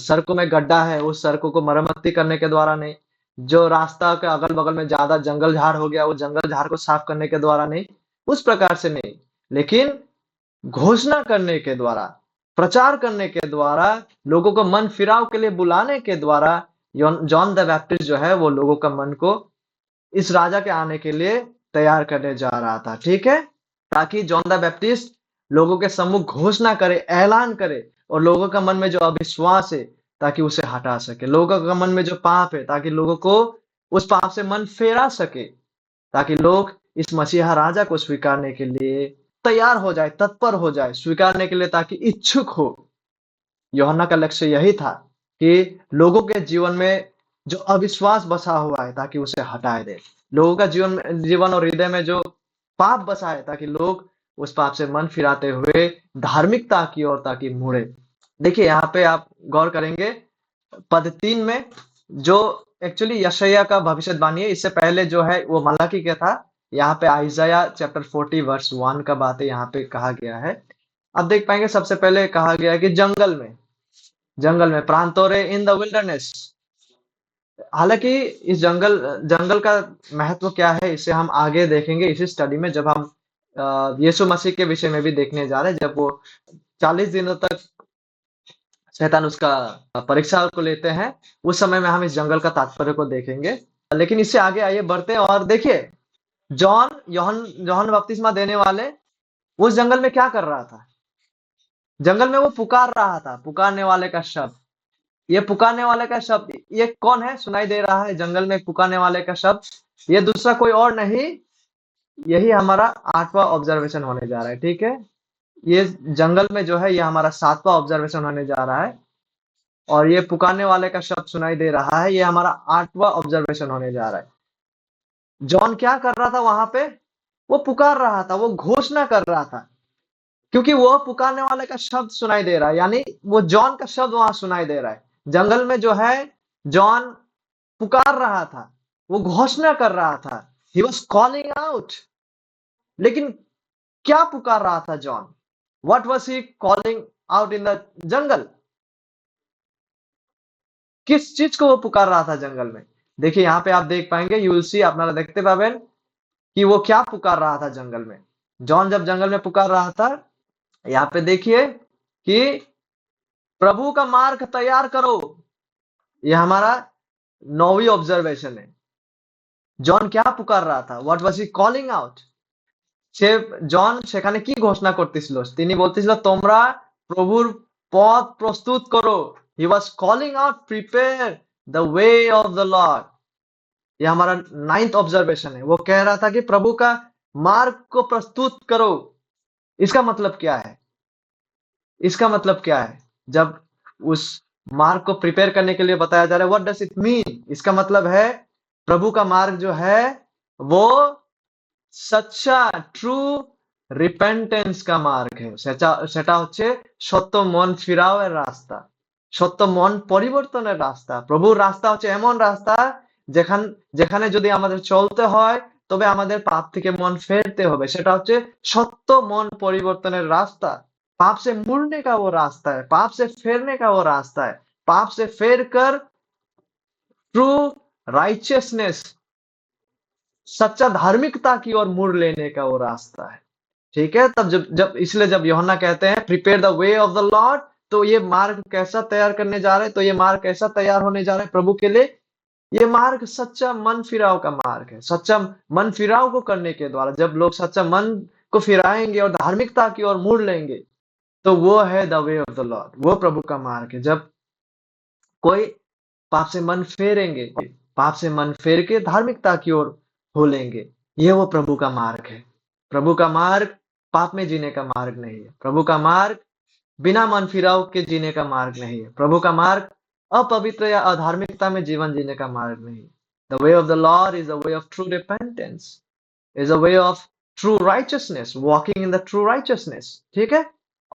सड़कों में गड्ढा है उस सड़कों को मरम्मती करने के द्वारा नहीं, जो रास्ता के अगल बगल में ज्यादा जंगल झाड़ हो गया वो जंगल झाड़ को साफ करने के द्वारा नहीं, उस प्रकार से नहीं, लेकिन घोषणा करने के द्वारा, प्रचार करने के द्वारा, लोगों को मन फिराव के लिए बुलाने के द्वारा जॉन द बैप्टिस्ट जो है वो लोगों का मन को इस राजा के आने के लिए तैयार करने जा रहा था। ठीक है, ताकि जॉन द बैप्टिस्ट लोगों के सम्मुख घोषणा करे, ऐलान करे, और लोगों का मन में जो अविश्वास है ताकि उसे हटा सके, लोगों का मन में जो पाप है ताकि लोगों को उस पाप से मन फेरा सके, ताकि लोग इस मसीहा राजा को स्वीकारने के लिए तैयार हो जाए, तत्पर हो जाए, स्वीकारने के लिए ताकि इच्छुक हो। यूहन्ना का लक्ष्य यही था कि लोगों के जीवन में जो अविश्वास बसा हुआ है ताकि उसे हटाए दे, लोगों का जीवन और हृदय में जो पाप बसा है ताकि लोग उस पाप से मन फिराते हुए धार्मिकता की ओर ताकि मुड़े। देखिए यहाँ पे आप गौर करेंगे पद 3 में जो एक्चुअली यशायाह का भविष्यवाणी है, इससे पहले जो है वो मलाकी का था। यहाँ पे आइजाया चैप्टर 40 वर्स 1 का बात है, यहाँ पे कहा गया है। अब देख पाएंगे सबसे पहले कहा गया है कि जंगल में प्रांतोरे इन द विल्डरनेस। हालांकि इस जंगल का महत्व क्या है इसे हम आगे देखेंगे इसी स्टडी में, जब हम यीशु मसीह के विषय में भी देखने जा रहे हैं। जब वो 40 दिनों तक शैतान उसका परीक्षा को लेते हैं, उस समय में हम इस जंगल का तात्पर्य को देखेंगे। लेकिन इससे आगे आइए बढ़ते हैं और देखिए जॉन बपतिस्मा देने वाले उस जंगल में क्या कर रहा था? जंगल में वो पुकार रहा था, पुकारने वाले का शब्द। ये पुकारने वाले का शब्द ये कौन है सुनाई दे रहा है जंगल में पुकारने वाले का शब्द? ये दूसरा कोई और नहीं, यही हमारा 8वां ऑब्जर्वेशन होने जा रहा है। ठीक है, ये जंगल में जो है ये हमारा 7वां ऑब्जर्वेशन होने जा रहा है, और ये पुकारने वाले का शब्द सुनाई दे रहा है, ये हमारा 8वां ऑब्जर्वेशन होने जा रहा है। जॉन क्या कर रहा था वहां पे? वो पुकार रहा था, वो घोषणा कर रहा था, क्योंकि वो पुकारने वाले का शब्द सुनाई दे रहा है, यानी वो जॉन का शब्द वहां सुनाई दे रहा है। जंगल में जो है जॉन पुकार रहा था, वो घोषणा कर रहा था, ही वॉज कॉलिंग आउट। लेकिन क्या पुकार रहा था John? What was he calling out in the jungle? किस चीज को वो पुकार रहा था जंगल में? देखिए यहाँ पे आप देख पाएंगे, यू विल सी, আপনারা देखते पाবেন कि वो क्या पुकार रहा था जंगल में। जॉन जब जंगल में पुकार रहा था, यहाँ पे देखिए कि प्रभु का मार्ग तैयार करो। ये हमारा 9वीं ऑब्जर्वेशन है। जॉन क्या पुकार रहा था? What was he calling out? সে জন সেখানে কি ঘোষণা করতেছিল? তিনি বলতেছিল তোমরা প্রভুর পথ প্রস্তুত করো। He was calling out, prepare the way of the Lord. ये हमारा 9th ऑब्जर्वेशन है। वो कह रहा था कि प्रभु का मार्ग को प्रस्तुत करो। इसका मतलब क्या है? इसका मतलब क्या है? जब उस मार्ग को प्रिपेयर करने के लिए बताया जा रहा है, व्हाट डज इट मीन? इसका मतलब है प्रभु का मार्ग जो है वो सच्चा ट्रू রিপেন্টেন্স का मार्ग है। সেটা হচ্ছে সত্য মন ফিরাওয়ের রাস্তা, সত্য মন পরিবর্তনের রাস্তা। প্রভুর রাস্তা হচ্ছে এমন রাস্তা যেখানে যদি আমাদের চলতে হয় তবে আমাদের পাপ থেকে মন ফেরতে হবে। সেটা হচ্ছে সত্য মন পরিবর্তনের রাস্তা। पाप से मुड़ने का वो रास्ता है, पाप से फेरने का वो रास्ता है, पाप से फेर कर ट्रू राइचियसनेस, सच्चा धार्मिकता की ओर मुड़ लेने का वो रास्ता है। ठीक है, तब जब जब इसलिए जब यूहन्ना कहते हैं prepare the way of the Lord, तो ये मार्ग कैसा तैयार करने जा रहे हैं? तो ये मार्ग कैसा तैयार होने जा रहा है प्रभु के लिए? ये मार्ग सच्चा मन फिराव का मार्ग है। सच्चा मन फिराव को करने के द्वारा जब लोग सच्चा मन को फिराएंगे और धार्मिकता की ओर मुड़ लेंगे, तो वो है the way of the Lord, वो प्रभु का मार्ग है। जब कोई पाप से मन फेरेंगे, पाप से मन फेर के धार्मिकता की ओर हो लेंगे, ये वो प्रभु का मार्ग है। प्रभु का मार्ग पाप में जीने का मार्ग नहीं है। प्रभु का मार्ग बिना मन फिराव के जीने का मार्ग नहीं है। प्रभु का मार्ग अपवित्र या अधार्मिकता में जीवन जीने का मार्ग नहीं है। The way of the Lord is the way of true repentance, is a way of true righteousness, walking in the true righteousness. ठीक है,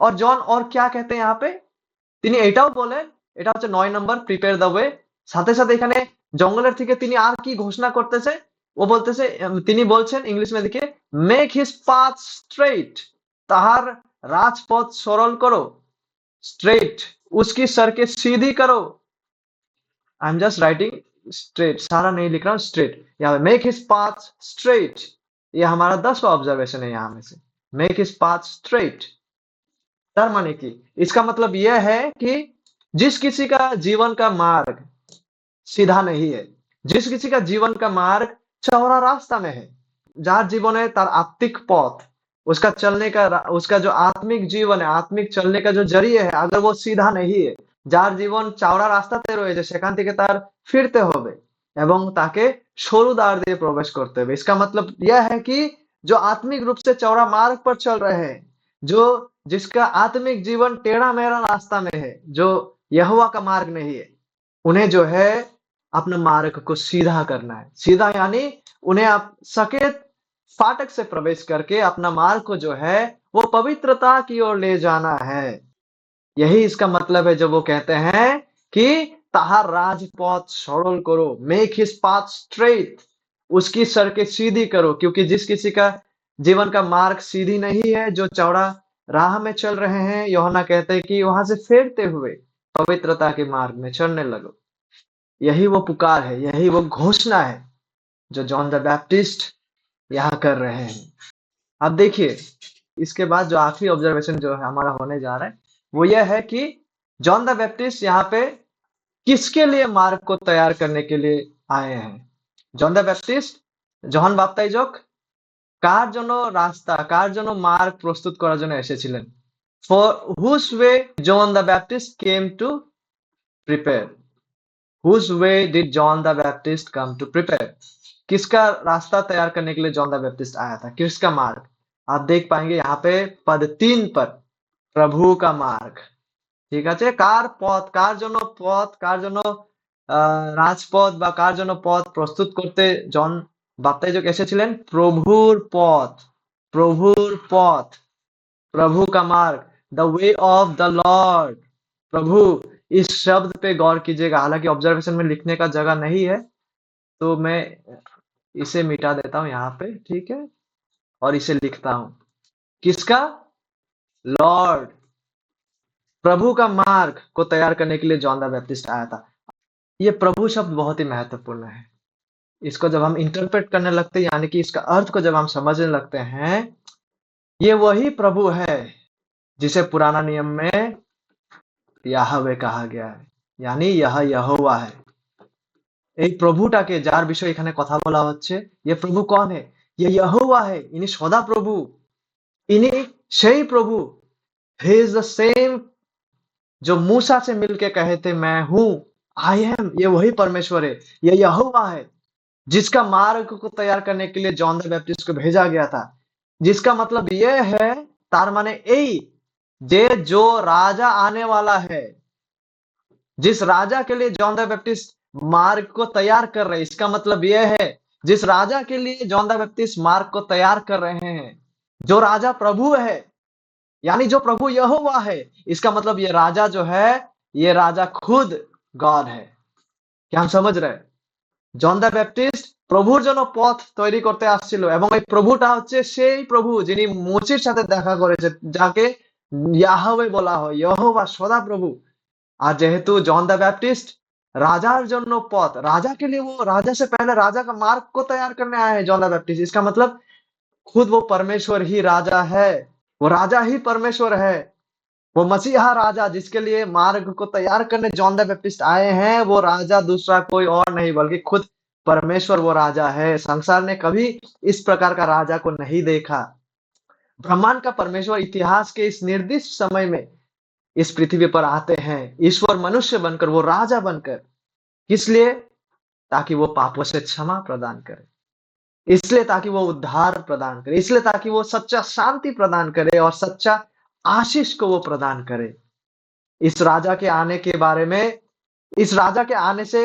और जॉन और क्या कहते हैं यहाँ पे? তিনি এটাও বলেন, এটা হচ্ছে 9 নম্বর প্রিপেয়ার দ্য ওয়ে। সাথে সাথে এখানে জঙ্গলের থেকে তিনি আর কি ঘোষণা করতেছে? ও বলতেছে, তিনি বলছেন ইংলিশ में देखिए, মেক হিজ পাথ স্ট্রেট, তাহার রাজপথ সরল করো। स्ट्रेट, उसकी सड़कें सीधी करो। I am just writing straight, सारा नहीं लिख रहा हूँ, स्ट्रेट। यहाँ पे मेक हिज पाथ स्ट्रेट, ये हमारा 10वां ऑब्जर्वेशन है। यहाँ में से मेक हिज पाथ स्ट्रेट तार माने की इसका मतलब यह है कि जिस किसी का जीवन का मार्ग सीधा नहीं है, जिस किसी का जीवन का मार्ग चौड़ा रास्ता में है, যার জীবনে তার আত্মিক পথ, उसका चलने का उसका जो आत्मिक जीवन है, आत्मिक चलने का जो जरिए है, अगर वो सीधा नहीं है, যার জীবন চওড়া রাস্তাতে রয়েছে, সেখান থেকে তার ফিরতে হবে এবং তাকে সরু দ্বার দিয়ে প্রবেশ করতে হবে। इसका मतलब यह है कि जो आत्मिक रूप से चौड़ा मार्ग पर चल रहे हैं, जो जिसका आत्मिक जीवन टेढ़ा मेढ़ा रास्ता में है, जो यहोवा का मार्ग नहीं है, उन्हें जो है अपने मार्ग को सीधा करना है। सीधा यानी उन्हें आप सकेत फाटक से प्रवेश करके अपना मार्ग को जो है वो पवित्रता की ओर ले जाना है। यही इसका मतलब है जब वो कहते हैं कि ताहार राजपथ सरल करो, मेक हिज पाथ स्ट्रेट, उसकी सड़कें सीधी करो। क्योंकि जिस किसी का जीवन का मार्ग सीधी नहीं है, जो चौड़ा राह में चल रहे हैं, यूहन्ना कहते हैं कि वहां से फेरते हुए पवित्रता के मार्ग में चलने लगो। यही वो पुकार है, यही वो घोषणा है जो जॉन द बैप्टिस्ट यहाँ कर रहे हैं। अब देखिए, इसके बाद जो आखिरी ऑब्जर्वेशन जो है हमारा होने जा रहा है, वो यह है कि जॉन द बैप्टिस्ट यहाँ पे किसके लिए मार्ग को तैयार करने के लिए आए हैं? जॉन द बैप्टिस्ट, জোহান বাপ্তাইজক কার জন্য রাস্তা, কার জন্য মার্গ প্রস্তুত করার জন্য এসেছিলেন? For whose way John the Baptist came to prepare? Whose way did John the Baptist come to prepare? किसका रास्ता तैयार करने के लिए जॉन द बैप्टिस्ट आया था? किसका मार्ग? आप देख पाएंगे यहाँ पे पद 3 पर, प्रभु का मार्ग। ঠিক আছে, কার পথ, কার জন্য পথ, কার জন্য রাজপথ বা কার জন্য পথ প্রস্তুত করতে জন বাপ্তাইজক এসেছিলেন? প্রভুর পথ, প্রভুর পথ, प्रभु का मार्ग, the way of the Lord. प्रभु, इस शब्द पे गौर कीजिएगा। हालांकि ऑब्जर्वेशन में लिखने का जगह नहीं है, तो मैं इसे मिटा देता हूं यहाँ पे, ठीक है, और इसे लिखता हूं। किसका? लॉर्ड, प्रभु का मार्ग को तैयार करने के लिए जॉन द बैप्टिस्ट आया था। ये प्रभु शब्द बहुत ही महत्वपूर्ण है। इसको जब हम इंटरप्रेट करने लगते हैं, यानी कि इसका अर्थ को जब हम समझने लगते हैं, ये वही प्रभु है जिसे पुराना नियम में याहवे कहा गया है, यानी यह यहोवा है। এই প্রভুটাকে যার বিষয়ে এখানে কথা বলা হচ্ছে, ये प्रभु कौन है? ये यहोवा है, इन्हीं सदा प्रभु, इन्हीं সেই प्रभु। ही इज द सेम जो मूसा से मिलके कहे थे मैं हूं, आई एम, ये वही परमेश्वर है, ये यहोवा है जिसका मार्ग को तैयार करने के लिए जॉन द बैप्टिस्ट को भेजा गया था। जिसका मतलब यह है, तार माने এই যে जो राजा आने वाला है, जिस राजा के लिए जॉन द बैप्टिस्ट मार्ग को तैयार कर रहे हैं, इसका मतलब यह है जिस राजा के लिए जॉन द बैप्टिस्ट मार्ग को तैयार कर रहे हैं, जो राजा प्रभु है, यानी जो प्रभु यहोवा है, इसका मतलब ये राजा जो है, ये राजा खुद गॉड है। क्या हम समझ रहे हैं? জন দ্য ব্যাপটিস্ট প্রভুর জন্য পথ তৈরি করতে আসছিল, এবং এই প্রভুটা হচ্ছে সেই প্রভু যিনি মোচের সাথে দেখা করেছে, যাকে ইয়াহওয়ে বলা হয়, यहोवा सदा प्रभु। আর যেহেতু जॉन द बैप्टिस्ट राजार जन्नो पथ, राजा के लिए, वो राजा से पहले राजा का मार्ग को तैयार करने आए हैं जॉन द बैप्टिस्ट। इसका मतलब खुद वो परमेश्वर ही राजा है, वो राजा ही परमेश्वर है, वो मसीहा राजा जिसके लिए मार्ग को तैयार करने जॉन द बैप्टिस्ट आए हैं, वो राजा दूसरा कोई और नहीं बल्कि खुद परमेश्वर वो राजा है। संसार ने कभी इस प्रकार का राजा को नहीं देखा। ब्रह्मांड का परमेश्वर इतिहास के इस निर्दिष्ट समय में इस पृथ्वी पर आते हैं, ईश्वर मनुष्य बनकर, वो राजा बनकर। किस लिए? ताकि वो पापों से क्षमा प्रदान करे, इसलिए ताकि वो उद्धार प्रदान करे, इसलिए ताकि वो सच्चा शांति प्रदान करे और सच्चा आशीष को वो प्रदान करे। इस राजा के आने के बारे में, इस राजा के आने से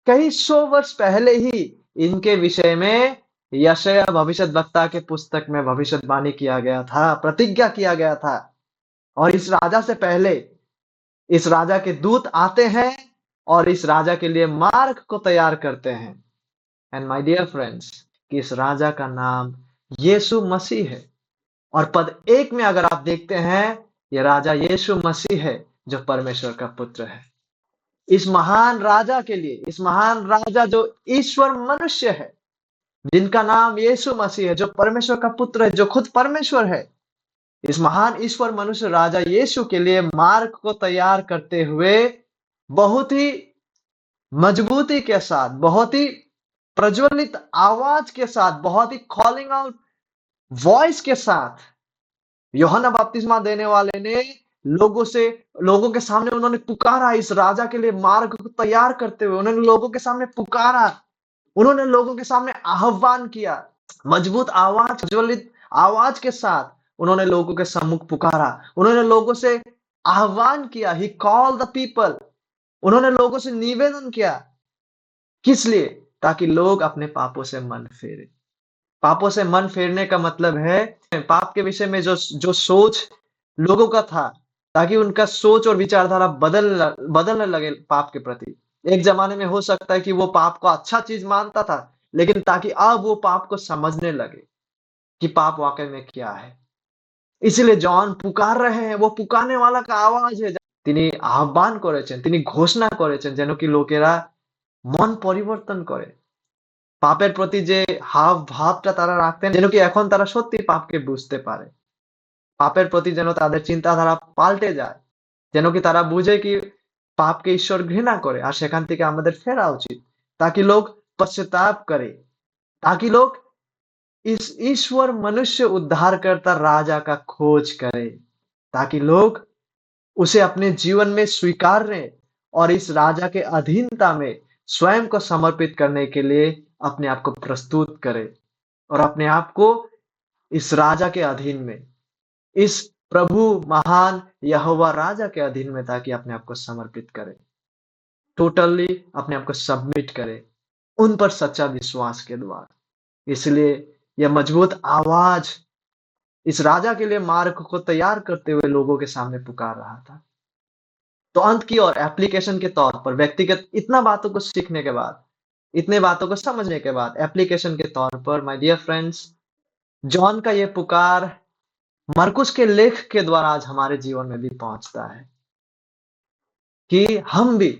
कई 100 वर्ष पहले ही इनके विषय में यशायाह भविष्यद्वक्ता के पुस्तक में भविष्यवाणी किया गया था, प्रतिज्ञा किया गया था। और इस राजा से पहले इस राजा के दूत आते हैं और इस राजा के लिए मार्ग को तैयार करते हैं। एंड माय डियर फ्रेंड्स, कि इस राजा का नाम यीशु मसीह है। और पद 1 में अगर आप देखते हैं, ये राजा यीशु मसीह है जो परमेश्वर का पुत्र है। इस महान राजा के लिए, इस महान राजा जो ईश्वर मनुष्य है, जिनका नाम यीशु मसीह है, जो परमेश्वर का पुत्र है, जो खुद परमेश्वर है, इस महान ईश्वर मनुष्य राजा यीशु के लिए मार्ग को तैयार करते हुए बहुत ही मजबूती के साथ, बहुत ही प्रज्वलित आवाज के साथ, बहुत ही कॉलिंग आउट वॉइस के साथ यूहन्ना बपतिस्मा देने वाले ने लोगों के सामने उन्होंने पुकारा। इस राजा के लिए मार्ग को तैयार करते हुए उन्होंने लोगों के सामने पुकारा, उन्होंने लोगों के सामने आह्वान किया, मजबूत आवाज, प्रज्वलित आवाज के साथ उन्होंने लोगों के सम्मुख पुकारा, उन्होंने लोगों से आह्वान किया। ही कॉल्ड द पीपल, उन्होंने लोगों से निवेदन किया। किस लिए? ताकि लोग अपने पापों से मन फेरे। पापों से मन फेरने का मतलब है पाप के विषय में जो सोच लोगों का था, ताकि उनका सोच और विचारधारा बदलने लगे पाप के प्रति। एक जमाने में हो सकता है कि वो पाप को अच्छा चीज मानता था, लेकिन ताकि अब वो पाप को समझने लगे कि पाप वाकई में क्या है। इसलिए जॉन पुकार रहे हैं, वो पुकारने वाला का आवाज है। তিনি আহ্বান করেছেন, তিনি ঘোষণা করেছেন যেন কি লোকেরা মন পরিবর্তন করে। পাপের প্রতি যে হাব ভাবটা তারা রাখতেন, যেন কি এখন তারা সত্যি পাপকে বুঝতে পারে। পাপের প্রতি যেন তাদের চিন্তাধারা পাল্টে যায়, যেন কি তারা বুঝে কি পাপকে ঈশ্বর ঘৃণা করে আর সেখান থেকে আমাদের ফেরা উচিত, ताकि लोग पश्चाताप करे, ताकि लोग इस ईश्वर मनुष्य उद्धारकर्ता राजा का खोज करे, ताकि लोग उसे अपने जीवन में स्वीकारें और इस राजा के अधीनता में स्वयं को समर्पित करने के लिए अपने आप को प्रस्तुत करें और अपने आप को इस राजा के अधीन में, इस प्रभु महान यहोवा राजा के अधीन में, ताकि अपने आप को समर्पित करें, टोटली अपने आप को सबमिट करें उन पर सच्चा विश्वास के द्वारा। इसलिए यह मजबूत आवाज इस राजा के लिए मार्ग को तैयार करते हुए लोगों के सामने पुकार रहा था। तो अंत की और एप्लीकेशन के तौर पर, व्यक्तिगत इतना बातों को सीखने के बाद, इतने बातों को समझने के बाद, एप्लीकेशन के तौर पर माय डियर फ्रेंड्स, जॉन का ये पुकार मरकुस के लेख के द्वारा आज हमारे जीवन में भी पहुंचता है कि हम भी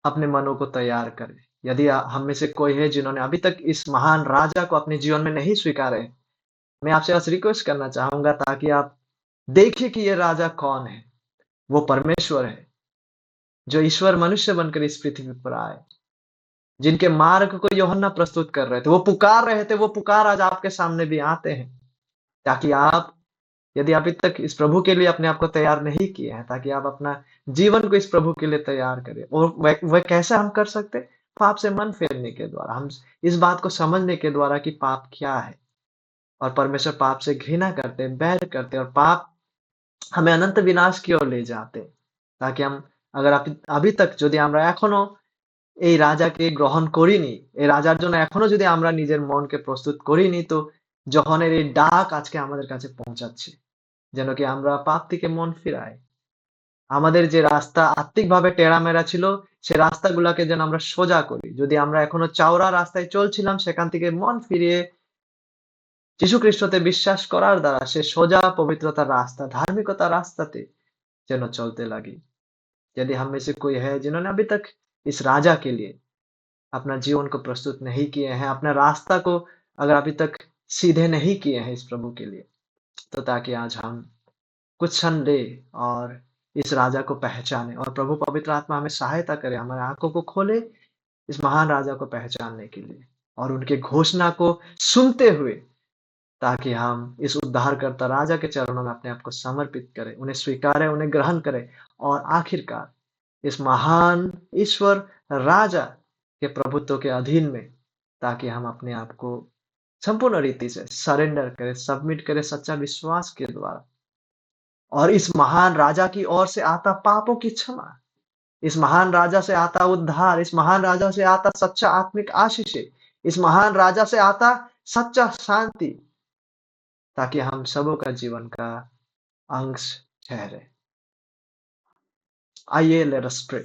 अपने मनों को तैयार करें। यदि हम में से कोई है जिन्होंने अभी तक इस महान राजा को अपने जीवन में नहीं स्वीकारे, मैं आपसे बस रिक्वेस्ट करना चाहूंगा ताकि आप देखिए कि ये राजा कौन है। वो परमेश्वर है, जो ईश्वर मनुष्य बनकर इस पृथ्वी पर आए, जिनके मार्ग को यूहन्ना प्रस्तुत कर रहे थे। वो पुकार रहे थे, वो पुकार आज आपके सामने भी आते हैं, ताकि आप, यदि अभी तक इस प्रभु के लिए अपने आप को तैयार नहीं किए हैं, ताकि आप अपना जीवन को इस प्रभु के लिए तैयार करें। और वह कैसे हम कर सकते हैं? पाप से मन फेरने के द्वारा, हम इस बात को समझने के द्वारा कि पाप क्या है, और परमेश्वर पाप से घृणा करते हैं, बैर करते हैं, और पाप हमें अनंत विनाश की ओर ले जाते हैं। ताकि हम, अगर अभी तक যদি আমরা এখনো এই রাজাকে গ্রহণ করিনি, এই রাজার জন্য এখনো যদি আমরা নিজের মনকে প্রস্তুত করিনি, তো যখনের এই ডাক আজকে আমাদের কাছে পৌঁছাচ্ছে, যেন কি আমরা পাপ থেকে মন ফিরাই। আমাদের যে রাস্তা আত্মিকভাবে টেড়ামেরা ছিল, সে রাস্তাগুলাকে যেন আমরা সোজা করি। যদি আমরা এখনো চওড়া রাস্তায় চলছিলাম, সেখান থেকে মন ফিরিয়ে যীশু খ্রিস্টতে বিশ্বাস করার দ্বারা সে সোজা पवित्रताর रास्ता, धार्मिकता रास्ताते যেন चलते लगी। यदि हम में से कोई है जिन्होंने अभी तक इस राजा के लिए अपना जीवन को प्रस्तुत नहीं किए हैं, अपना रास्ता को अगर अभी तक सीधे नहीं किए हैं इस प्रभु के लिए, तो ताकि आज हम कुछ क्षण ले और इस राजा को पहचाने, और प्रभु पवित्र आत्मा हमें सहायता करे, हमारे आंखों को खोले इस महान राजा को पहचानने के लिए, और उनके घोषणा को सुनते हुए, ताकि हम इस उद्धारकर्ता राजा के चरणों में अपने आप को समर्पित करें, उन्हें स्वीकारें, उन्हें ग्रहण करें, और आखिरकार इस महान ईश्वर राजा के प्रभुत्व के अधीन में, ताकि हम अपने आप को संपूर्ण रीति से सरेंडर करें, सबमिट करें सच्चा विश्वास के द्वारा, और इस महान राजा की ओर से आता पापों की क्षमा, इस महान राजा से आता उद्धार, इस महान राजा से आता सच्चा आत्मिक आशीष, इस महान राजा से आता सच्चा शांति, ताकि हम सबों का जीवन का अंश ठहरे। आइए, लेट अस प्रे।